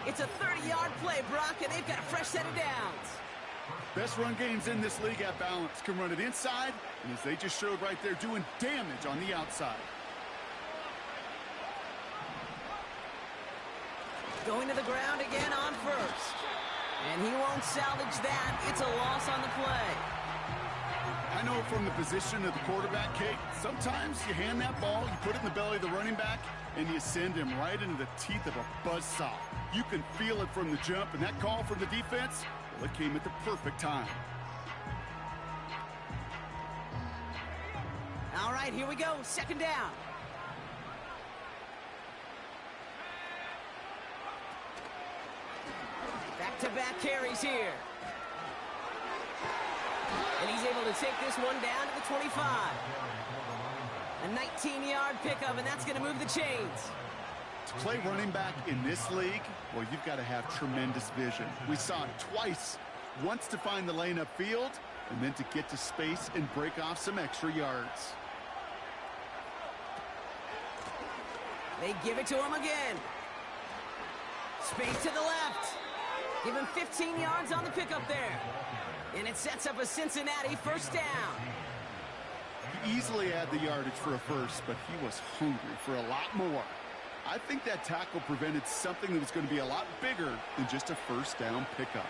It's a 30-yard play, Brock, and they've got a fresh set of downs. Best run games in this league at balance. Can run it inside, and as they just showed right there, doing damage on the outside. Going to the ground again on 1st. And he won't salvage that. It's a loss on the play. I know from the position of the quarterback, Kate, sometimes you hand that ball, you put it in the belly of the running back, and you send him right into the teeth of a buzzsaw. You can feel it from the jump, and that call from the defense, well, it came at the perfect time. All right, here we go. 2nd down. Back-to-back carries here. And he's able to take this one down to the 25. A 19-yard pickup, and that's going to move the chains. To play running back in this league, well, you've got to have tremendous vision. We saw it twice. Once to find the lane upfield, and then to get to space and break off some extra yards. They give it to him again. Space to the left. Give him 15 yards on the pickup there. And it sets up a Cincinnati 1st down. He easily had the yardage for a 1st, but he was hungry for a lot more. I think that tackle prevented something that was going to be a lot bigger than just a 1st down pickup.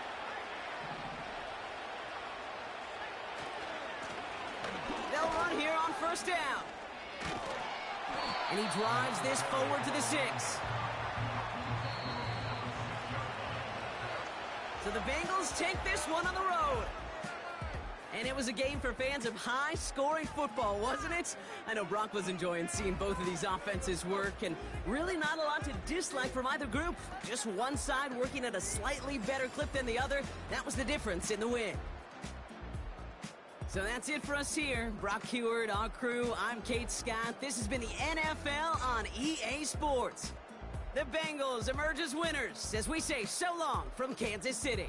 They'll run here on 1st down. And he drives this forward to the 6. So the Bengals take this one on the road. And it was a game for fans of high-scoring football, wasn't it? I know Brock was enjoying seeing both of these offenses work, and really not a lot to dislike from either group. Just one side working at a slightly better clip than the other. That was the difference in the win. So that's it for us here. Brock Heward, our crew, I'm Kate Scott. This has been the NFL on EA Sports. The Bengals emerge as winners as we say so long from Kansas City.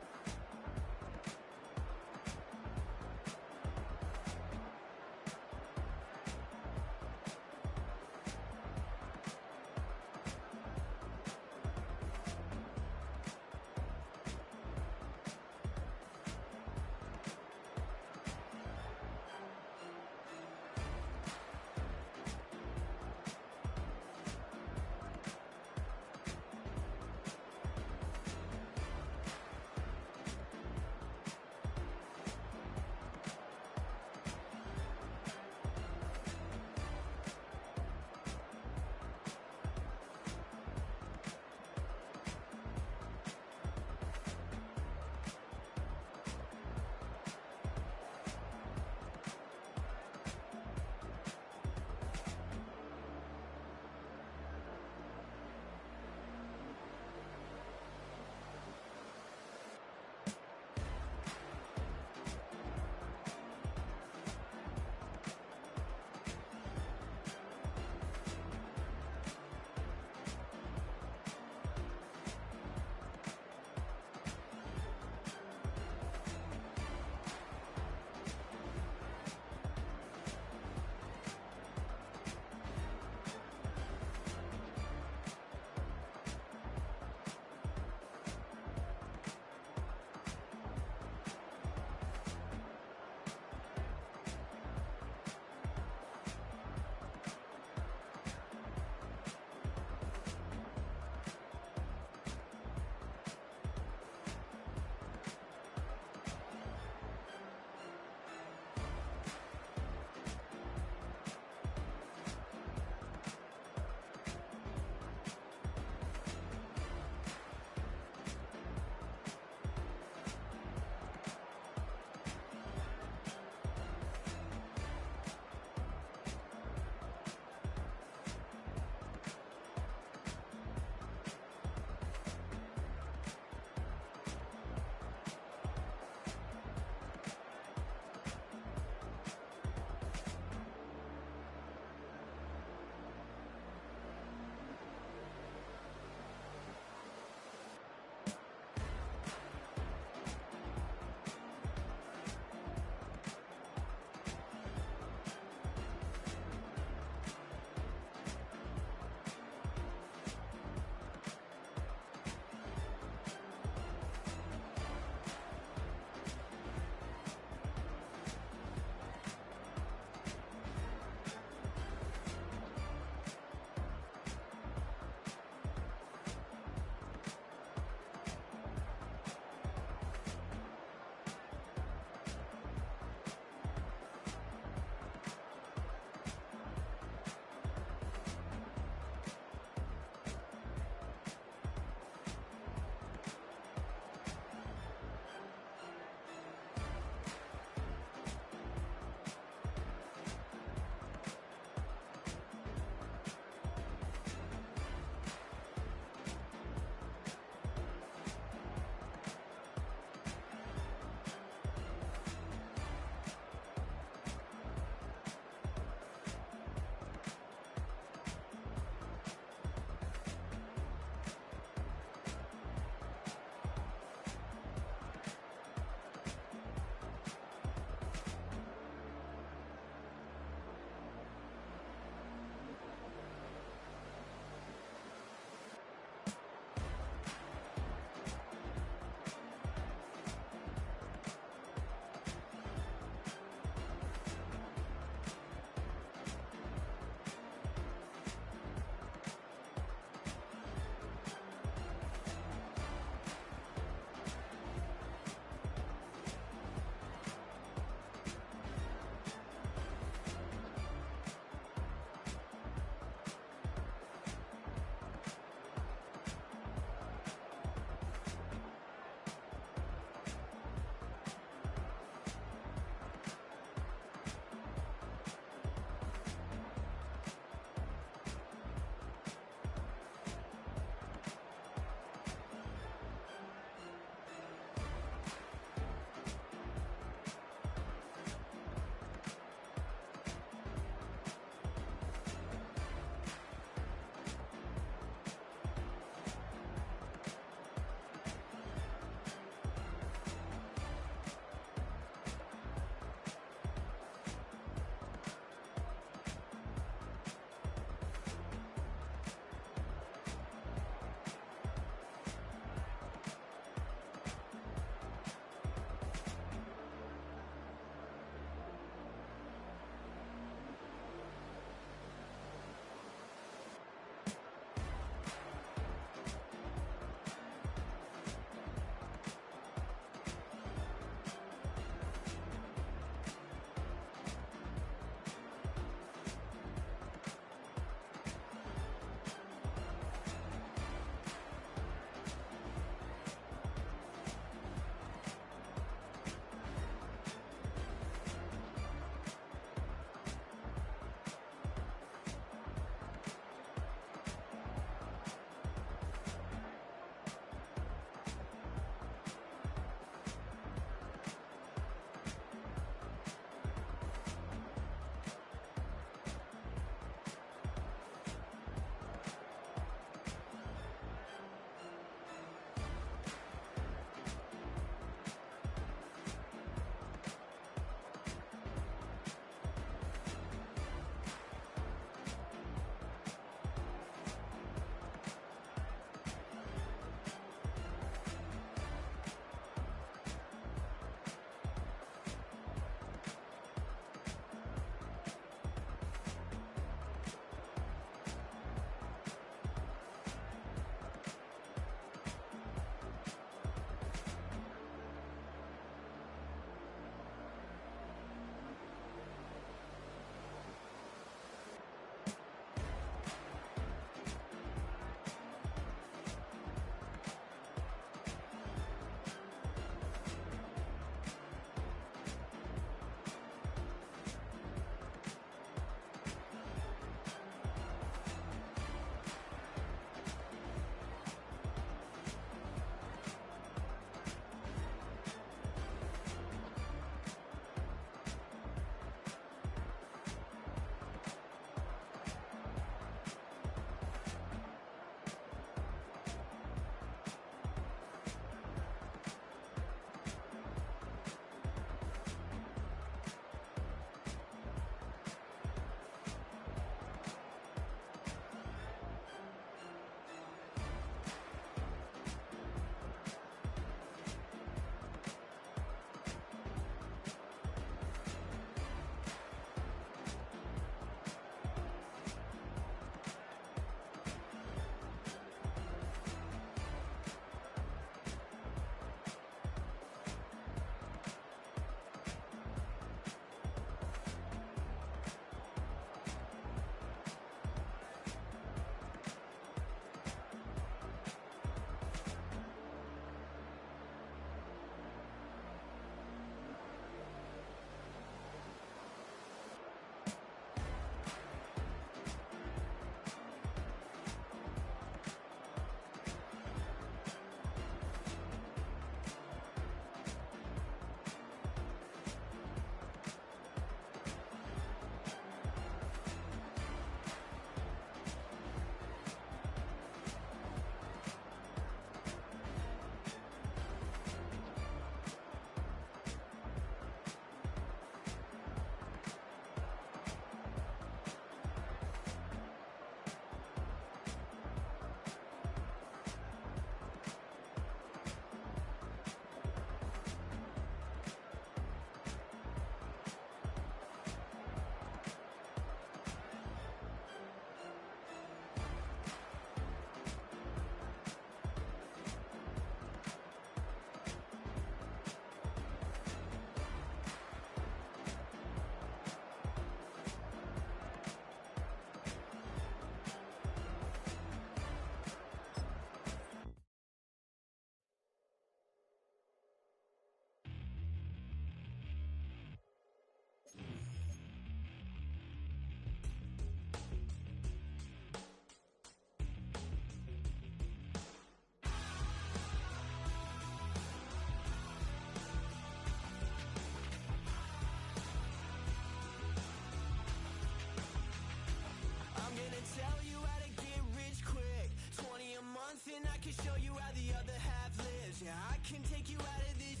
anything, I can show you how the other half lives. Yeah, I can take you out of this.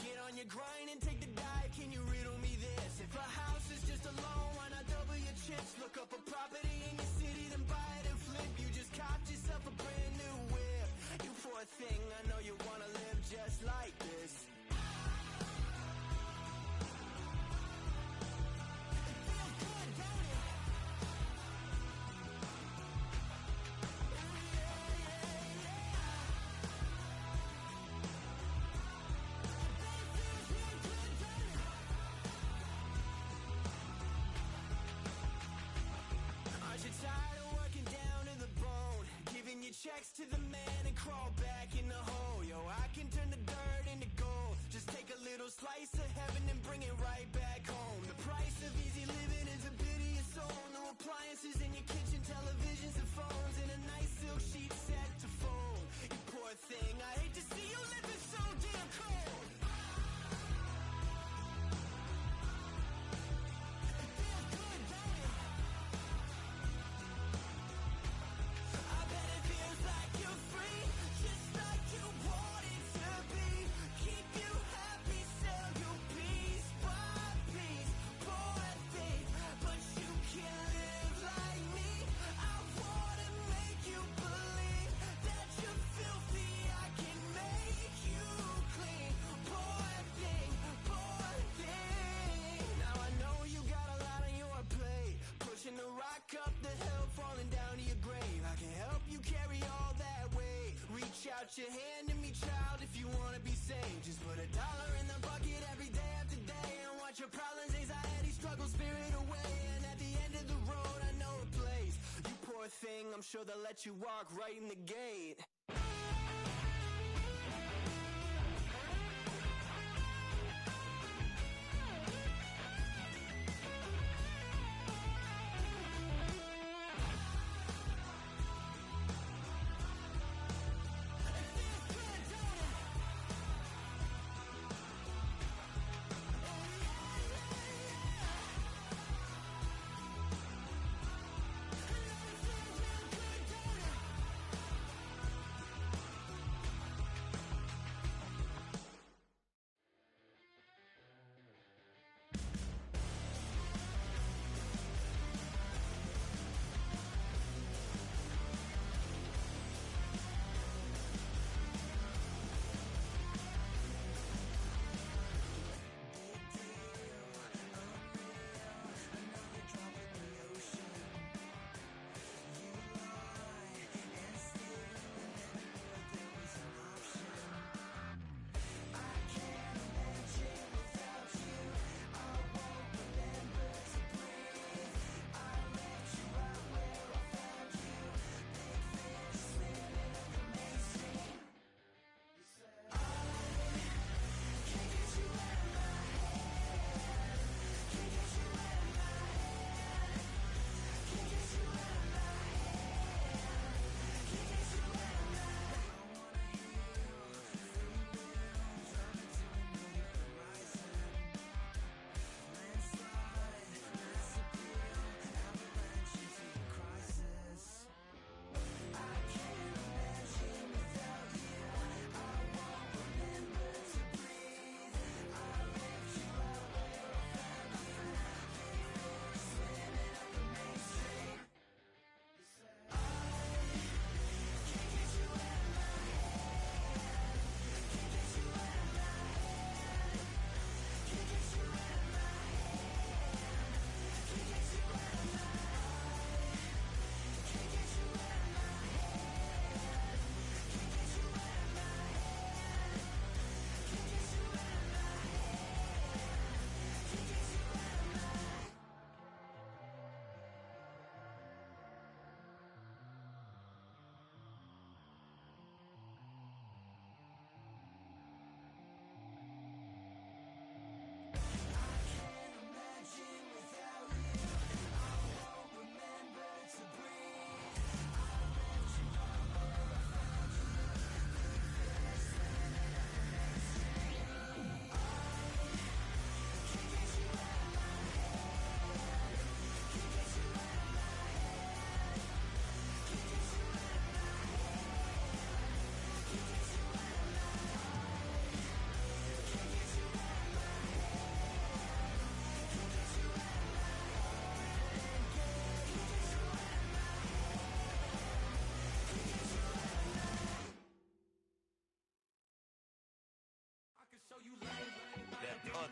Get on your grind and take the dive. Can you riddle me this? If a house is just a loan, why not double your chips? Look up a property in your city, then buy it and flip. You just copped yourself a brand new whip. You poor thing, I know you wanna live just like this. Tired of working down to the bone, giving your checks to the man and crawl back in the hole. Yo, I can turn the dirt into gold. Just take a little slice of heaven and bring it right back home. The price of easy living is a bit of your soul. No appliances in your kitchen, televisions and phones, and a nice silk sheet set to fold. You poor thing, I hate to see you living so damn cold. The rock up the hill, falling down to your grave. I can help you carry all that weight. Reach out your hand to me, child, if you wanna be saved. Just put $1 in the bucket every day after day, and watch your problems, anxiety, struggle, spirit away. And at the end of the road, I know a place. You poor thing, I'm sure they'll let you walk right in the gate.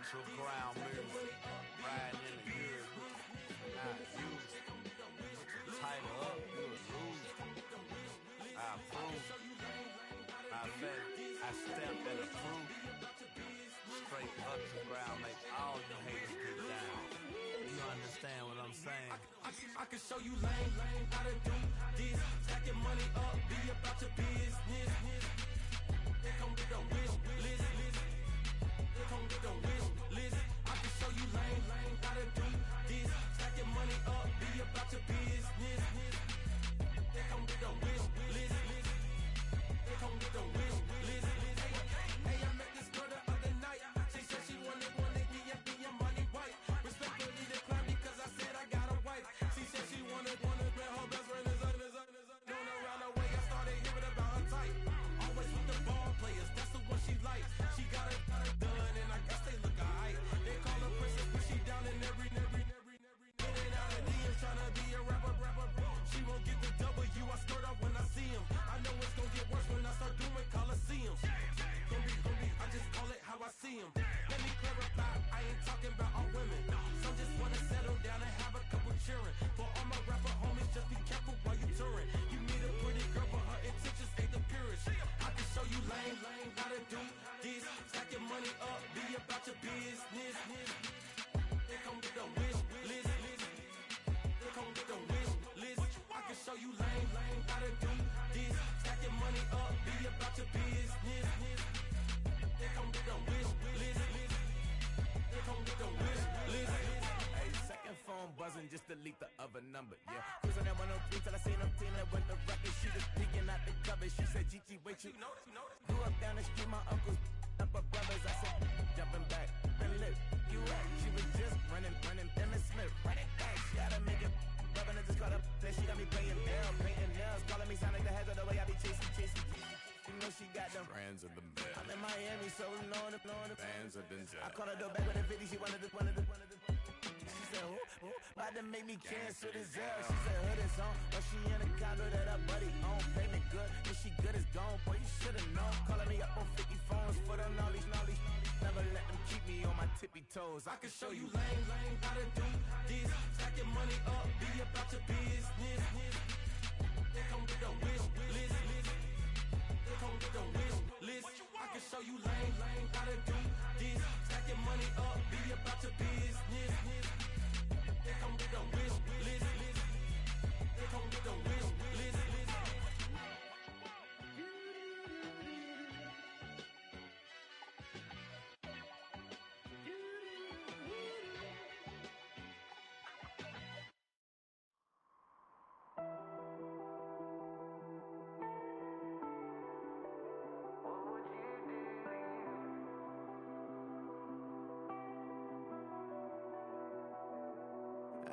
So ground move, riding in the good. Not you. Tighten up, you a lose. I approve. I fed, I stepped and approved. Straight up to ground, make all you haters get down. You understand what I'm saying? I can show you lame how to do this. Stack your money up, be about your business. They come with a wish list. They come with a wish list. I can show you lame how to do this. Stack your money up, be about your business. They come with a wish list. They come with a wish list. Hey, I met this girl the other night. She said she wanted me and be your money white. Respectfully declined because I said I got a wife. She said she wanted man, her best friend is going around the way. I started hearing about her type. Always with the ball players, that's the one she likes. She got it done, and I guess they look alright. They call her princess, but she down in every. In and out of DMs, tryna be a rapper. She won't get the W, I skirt off when I see him. I know it's gonna get worse when I start doing Coliseums. Gonna be, I just call it how I see him. Let me clarify, I ain't talking about all women. Some just wanna settle down and have a couple cheering. For all my rapper homies, just be careful while you touring. You meet a pretty girl, but her intentions ain't the purest. I can show you lame how to do this. Stack your money up, be about your business. They come with a wish list. They come with a wish list. I can show you lame how to do this. Stack your money up, be about your business. They come with a wish list. They come with a wish list. Hey, second phone buzzing, just delete the other number, yeah. Cruising at 103 till I seen them team that went the record. She was peeking out the cover. She said, Gigi, wait, you grew up down the street, my uncles up her brothers. I said, jumping back, been lit. You at? She was just running, Emmitt Smith, running back. She had to make it, rubbing it, just caught up. Then she got me playing nails, painting nails, calling me sound like the heads of the way I be chasing. You know she got them Brands of the bed. I'm in Miami, so we know the Bands of the I called her door back with a 50, she wanted the. She said, who? About to make me cancel this L. She said, hood is on, but she in a condo that her buddy own. Pay me good, if she good is gone. Boy, you should've known. Calling me up on 50 phones for the knowledge. Never let them keep me on my tippy toes. I can show you lame how to do this. Stack your money up, be about your business. They come with a wish list. They come with a wish list. I can show you lame how to do this. Stack your money up, be about your business. They come with a wish list. They come with a wish list.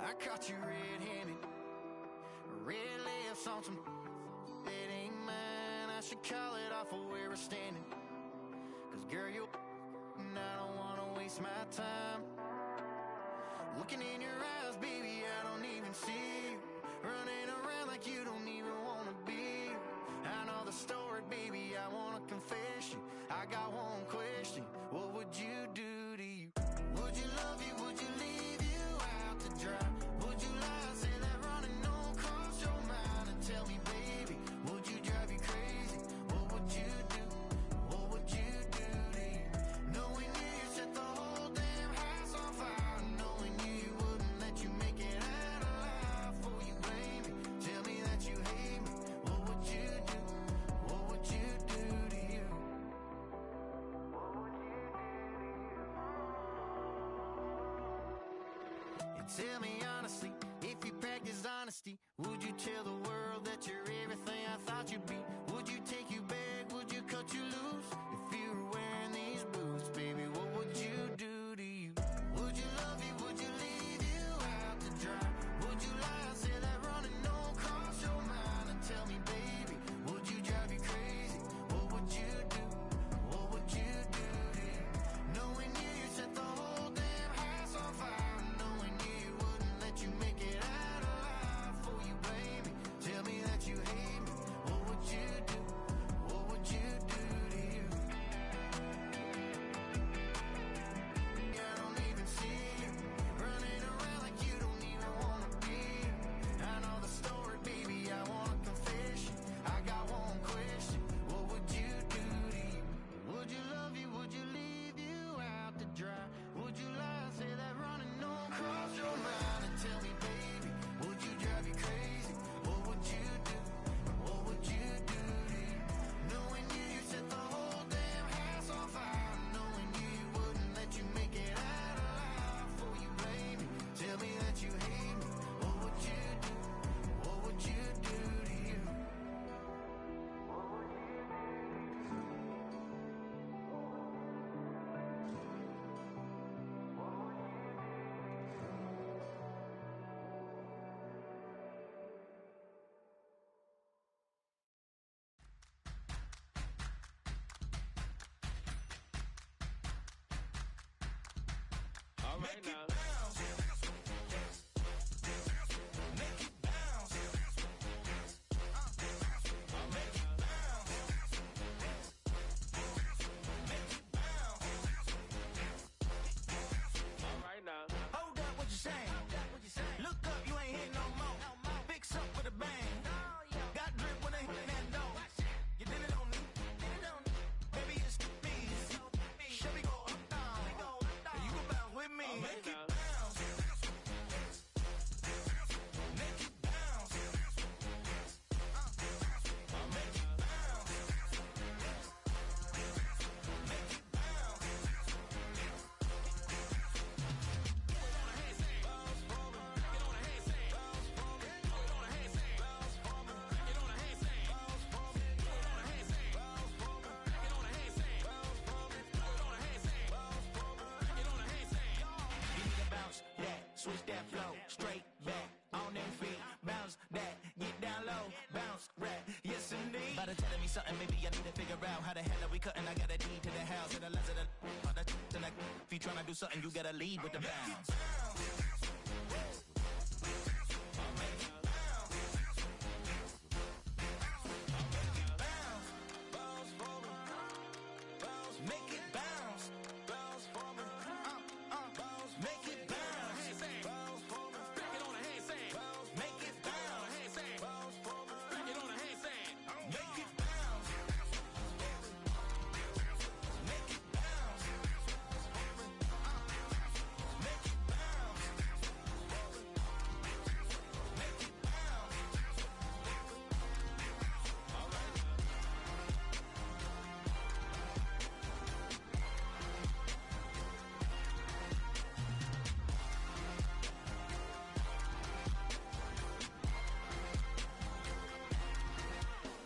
I caught you red-handed, red lips on some that ain't mine. I should call it off of where we're standing, 'cause girl, you and I don't wanna waste my time. Looking in your eyes, baby, I don't even see you. Running around like you don't even wanna be. I know the story, baby, I wanna confess you. I got one question, what would you do to you? Would you love you, would you leave you out to dry? Would you lie, say that running don't cross your mind? And tell me, baby, would you drive you crazy? What would you do? What would you do to you? Knowing you set the whole damn house on fire. Knowing you wouldn't let you make it out alive. For you blame me, tell me that you hate me. What would you do? What would you do to you? What would you do to you? And tell me honestly, if you practice honesty, would you tell the world that you're everything I thought you'd be? Would you take you back? Would you cut you loose? If you were wearing these boots, baby, what would you do to you? Would you love you? Would you leave you out to dry? Would you lie and say that running don't cross your mind? And tell me, baby, would you drive you crazy? What would you do? What would you do to you? Knowing you set the whole damn house on fire. Knowing you wouldn't let you make it out alive. For you blame me, tell me that you hate me. What would you Make it bounce. Make it bounce. Make it bounce. Make it bounce. All right now. Hold up, what you saying? Look up, you ain't hitting no more. Fix up with a bang. Got drip when I hit that door. You did it on me. Baby, it's me. Should we go up down? You go bounce with me. Make it bounce. Make it bounce. Make it bounce. Make it bounce. Switch that flow, straight back, on them feet, bounce that, get down low, bounce, rap, yes indeed. By the telling me something, maybe I need to figure out how the hell are we cutting. I got a deed to the house, and the lens of the if you tryna do something, you gotta lead with the bounce. Make it bounce, bounce for me. Make it bounce, back it on a handstand. Make it bounce, back it on a handstand. Make it bounce, make it bounce, make it bounce, make it bounce. All right.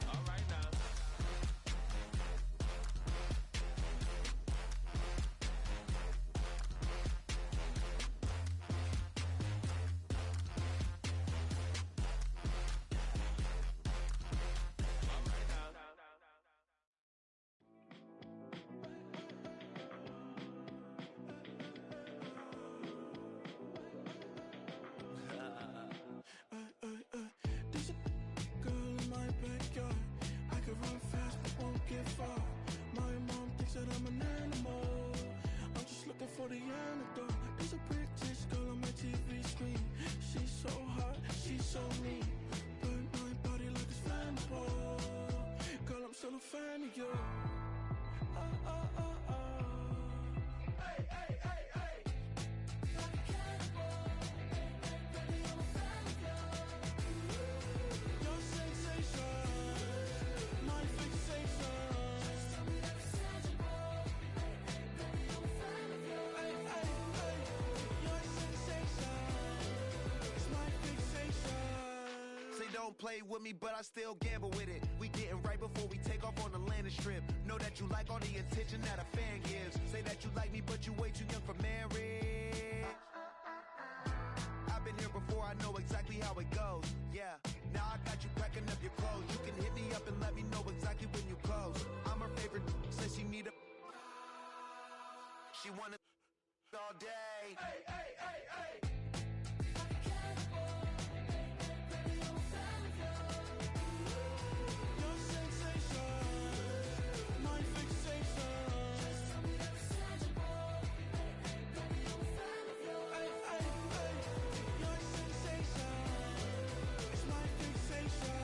All right now. There's a girl in my backyard. I can run fast but won't get far. My mom thinks that I'm an animal. I'm just looking for the antidote. There's a British girl on my TV screen. She's so hot, she's so mean. Burn my body like it's flammable. Girl, I'm still a fan of you. Hey, hey, hey, hey. Like a cannibal. Baby, I'm a fan of you. Your sensation, my fixation. Just tell me that it's tangible. Baby, I'm a fan of you. Hey, hey, hey. Your sensation is my fixation. Say don't play with me, but I still gamble with it. We getting right before we take off on the landing strip. Know that you like all the attention that a fan gives. Say that you like me, but you way too young for marriage. I've been here before, I know exactly how it goes. Yeah, now I got you packing up your clothes. You can hit me up and let me know exactly when you close. I'm her favorite, says she need a. She wanna all day. Hey, hey, hey, hey. Like a cannibal. Baby, I'm a fan of you. Your sensation, my fixation. Just tell me that it's tangible. Baby, I'm a fan of you. Hey, hey, hey. Your sensation is my fixation.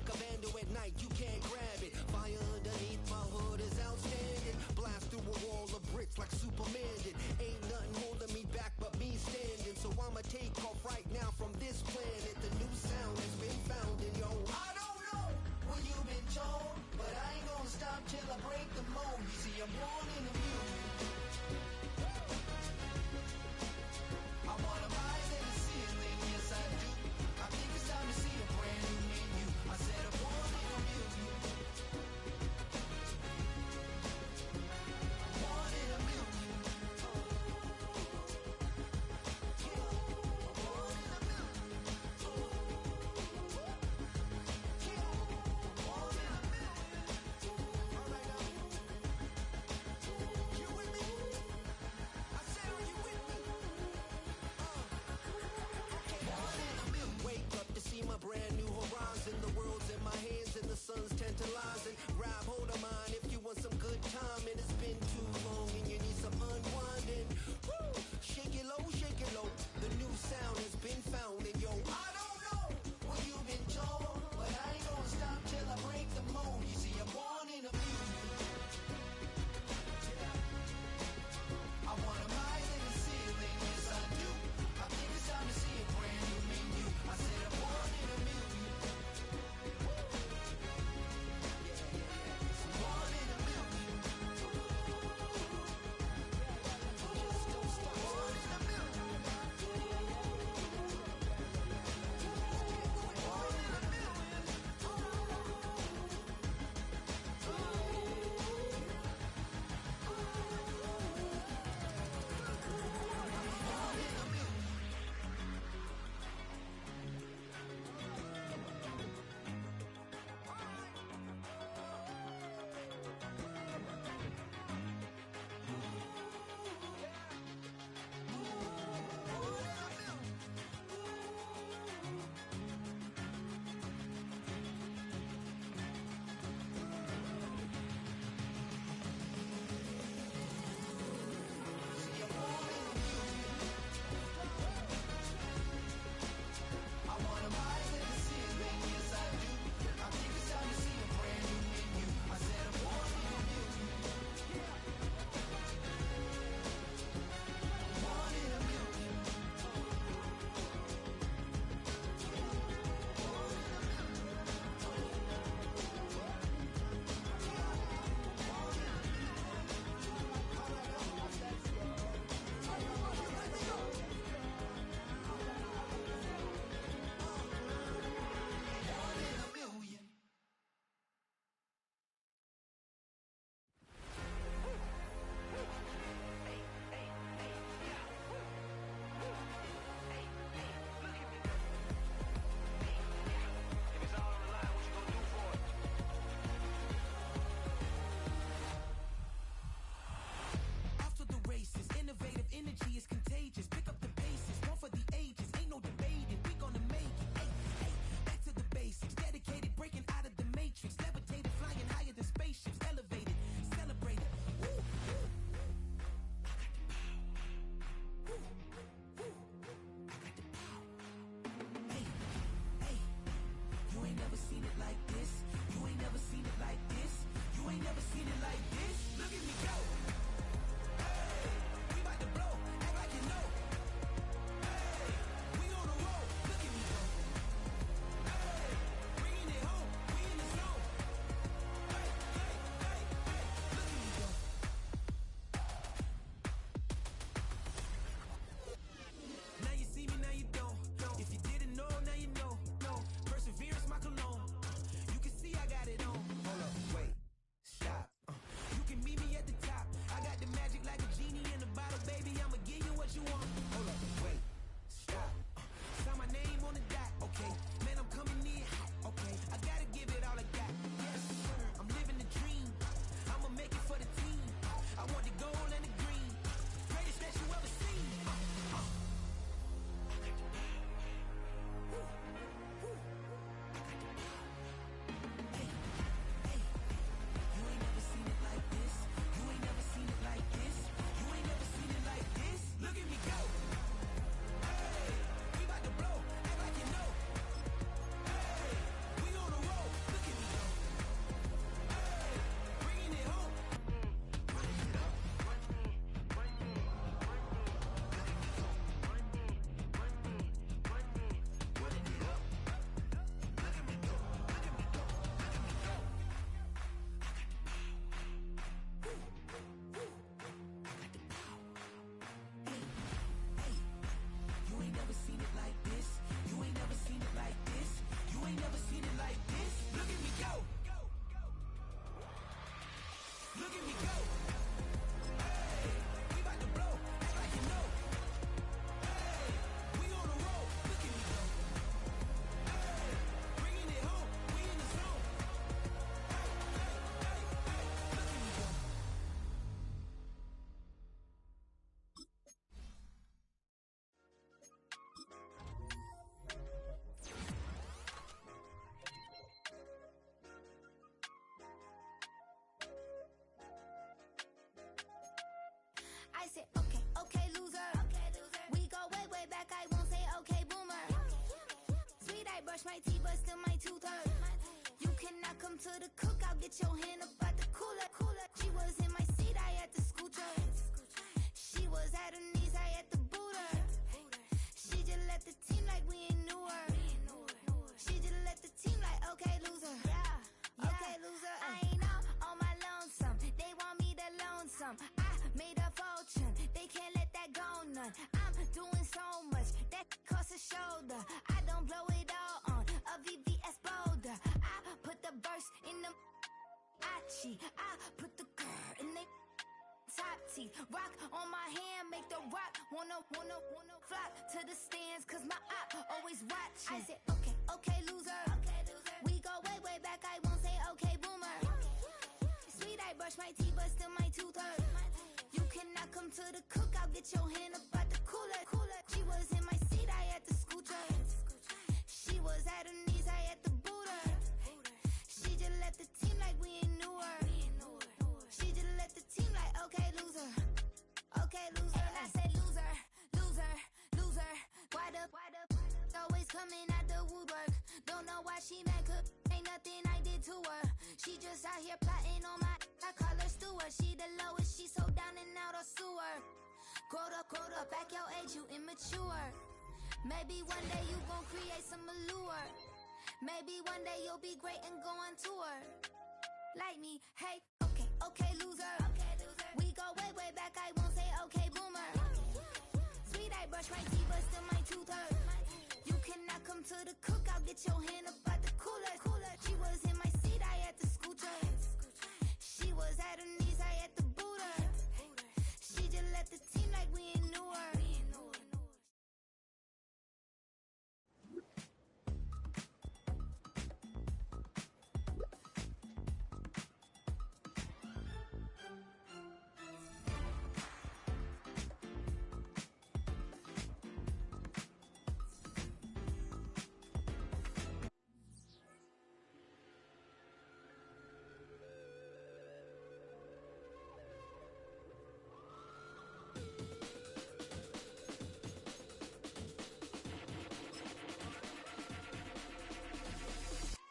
like a vandal at night, you can't grab it. Fire underneath my hood is outstanding. Blast through a wall of bricks like Superman did. Ain't nothing holding me back but me standing. So I'ma take off right now from this planet. The new sound has been found in yo. I don't know what you've been told, but I ain't gonna stop till I break the mold. You see, I'm born in the music. I wanna rise in the ceiling, yes I do. I think it's time to see a brand new menu. I said I'm born in the music. I'm born in the music. come to the cookout, get your hand up out the cooler. She was in my seat, I had to scoot her. She was at her knees, I had to boot her. She just left the team like we ain't knew her. She just left the team like, okay, loser. Okay, loser. I ain't out on my lonesome. They want me to loan some. I made a fortune. They can't let that go none. I'm doing so much that costs a shoulder. I don't blow it all on a VVS boulder. I put the verse in the Achi. I put the girl in the top teeth. Rock on my hand, make the rock wanna flock to the stands, cause my eye always watching. I said, okay, loser. We go way back, I won't say okay, boomer. Sweet, I brush my teeth, but still my tooth hurt. You cannot come to the cookout, get your hand up out the cooler. She was in my seat, I had to scoot her. She was at her knees, I had to boot her. She just left the team like we ain't knew her. She just left the team like, okay, loser. Okay, loser. And I said, loser. Why the always coming out the woodwork? Don't know why she mad, cause ain't nothing I did to her. She just out here plotting on my, I call her steward. She the lowest, she so down and out of sewer. Growed up, back your age, you immature. Maybe one day you gon' create some allure. Maybe one day you'll be great and go on tour. Like me, hey, okay, loser. We go way back, I won't say okay, boomer. Sweet, I brush my teeth, but still my tooth hurt. You cannot come to the cookout, get your hand up out the cooler. She was in my seat, I had to scoot her. She was at her knees, I had to boot her. She just left the team like we ain't knew her.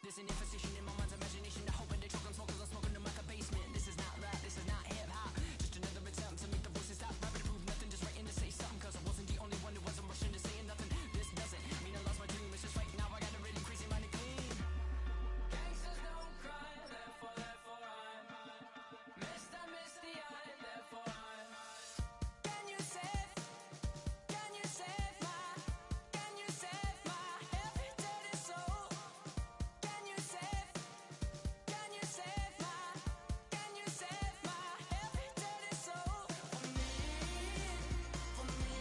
There's an infestation in my mind's imagination. I hope when they choke on smokers, I'm smoking them like a basement. This is not rap, this is not hip-hop. Just another attempt to make the voices stop rapping to prove nothing. Just writing to say something, cause I wasn't the only one who wasn't rushing to saying nothing. This doesn't mean I lost my dream. It's just right now I got a really crazy mind to clean. Gangsters don't cry, therefore I'm Mr. Misty Eye, therefore I'm. Can you save my every dirty soul? Can you save my every dirty soul for me?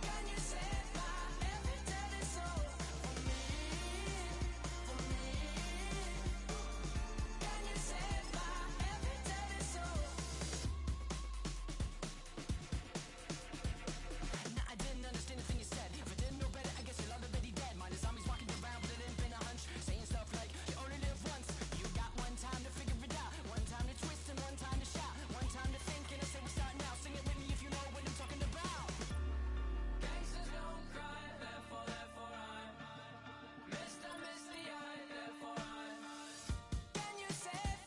Can you save my every dirty soul for me? Can you save my every dirty soul? Nah, I didn't understand the thing you said. If I didn't know better, I guess you're already dead. Mine is zombies walking around with it ain't been a hunch, saying stuff like you only live once. You got one time to figure it out, one time to twist and one time to shout, one time to think, and I say we start now. Sing it with me if you know what I'm talking about. Gangsters don't cry, therefore I'm Mr. Misty Eye, therefore I'm. Can you save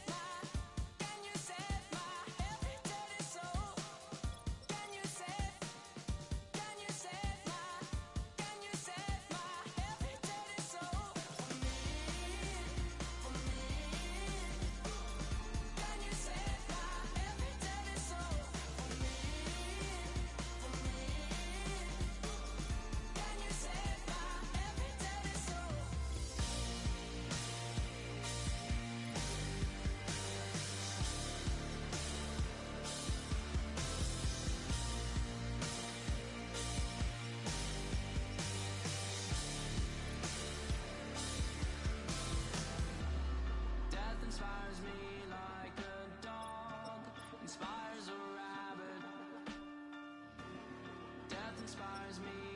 my every dirty soul? Can you save my every dirty soul for me? Can you save my every dirty soul for me? Can you save my every dirty soul? Death inspires me like a dog inspires a rabbit. Death inspires me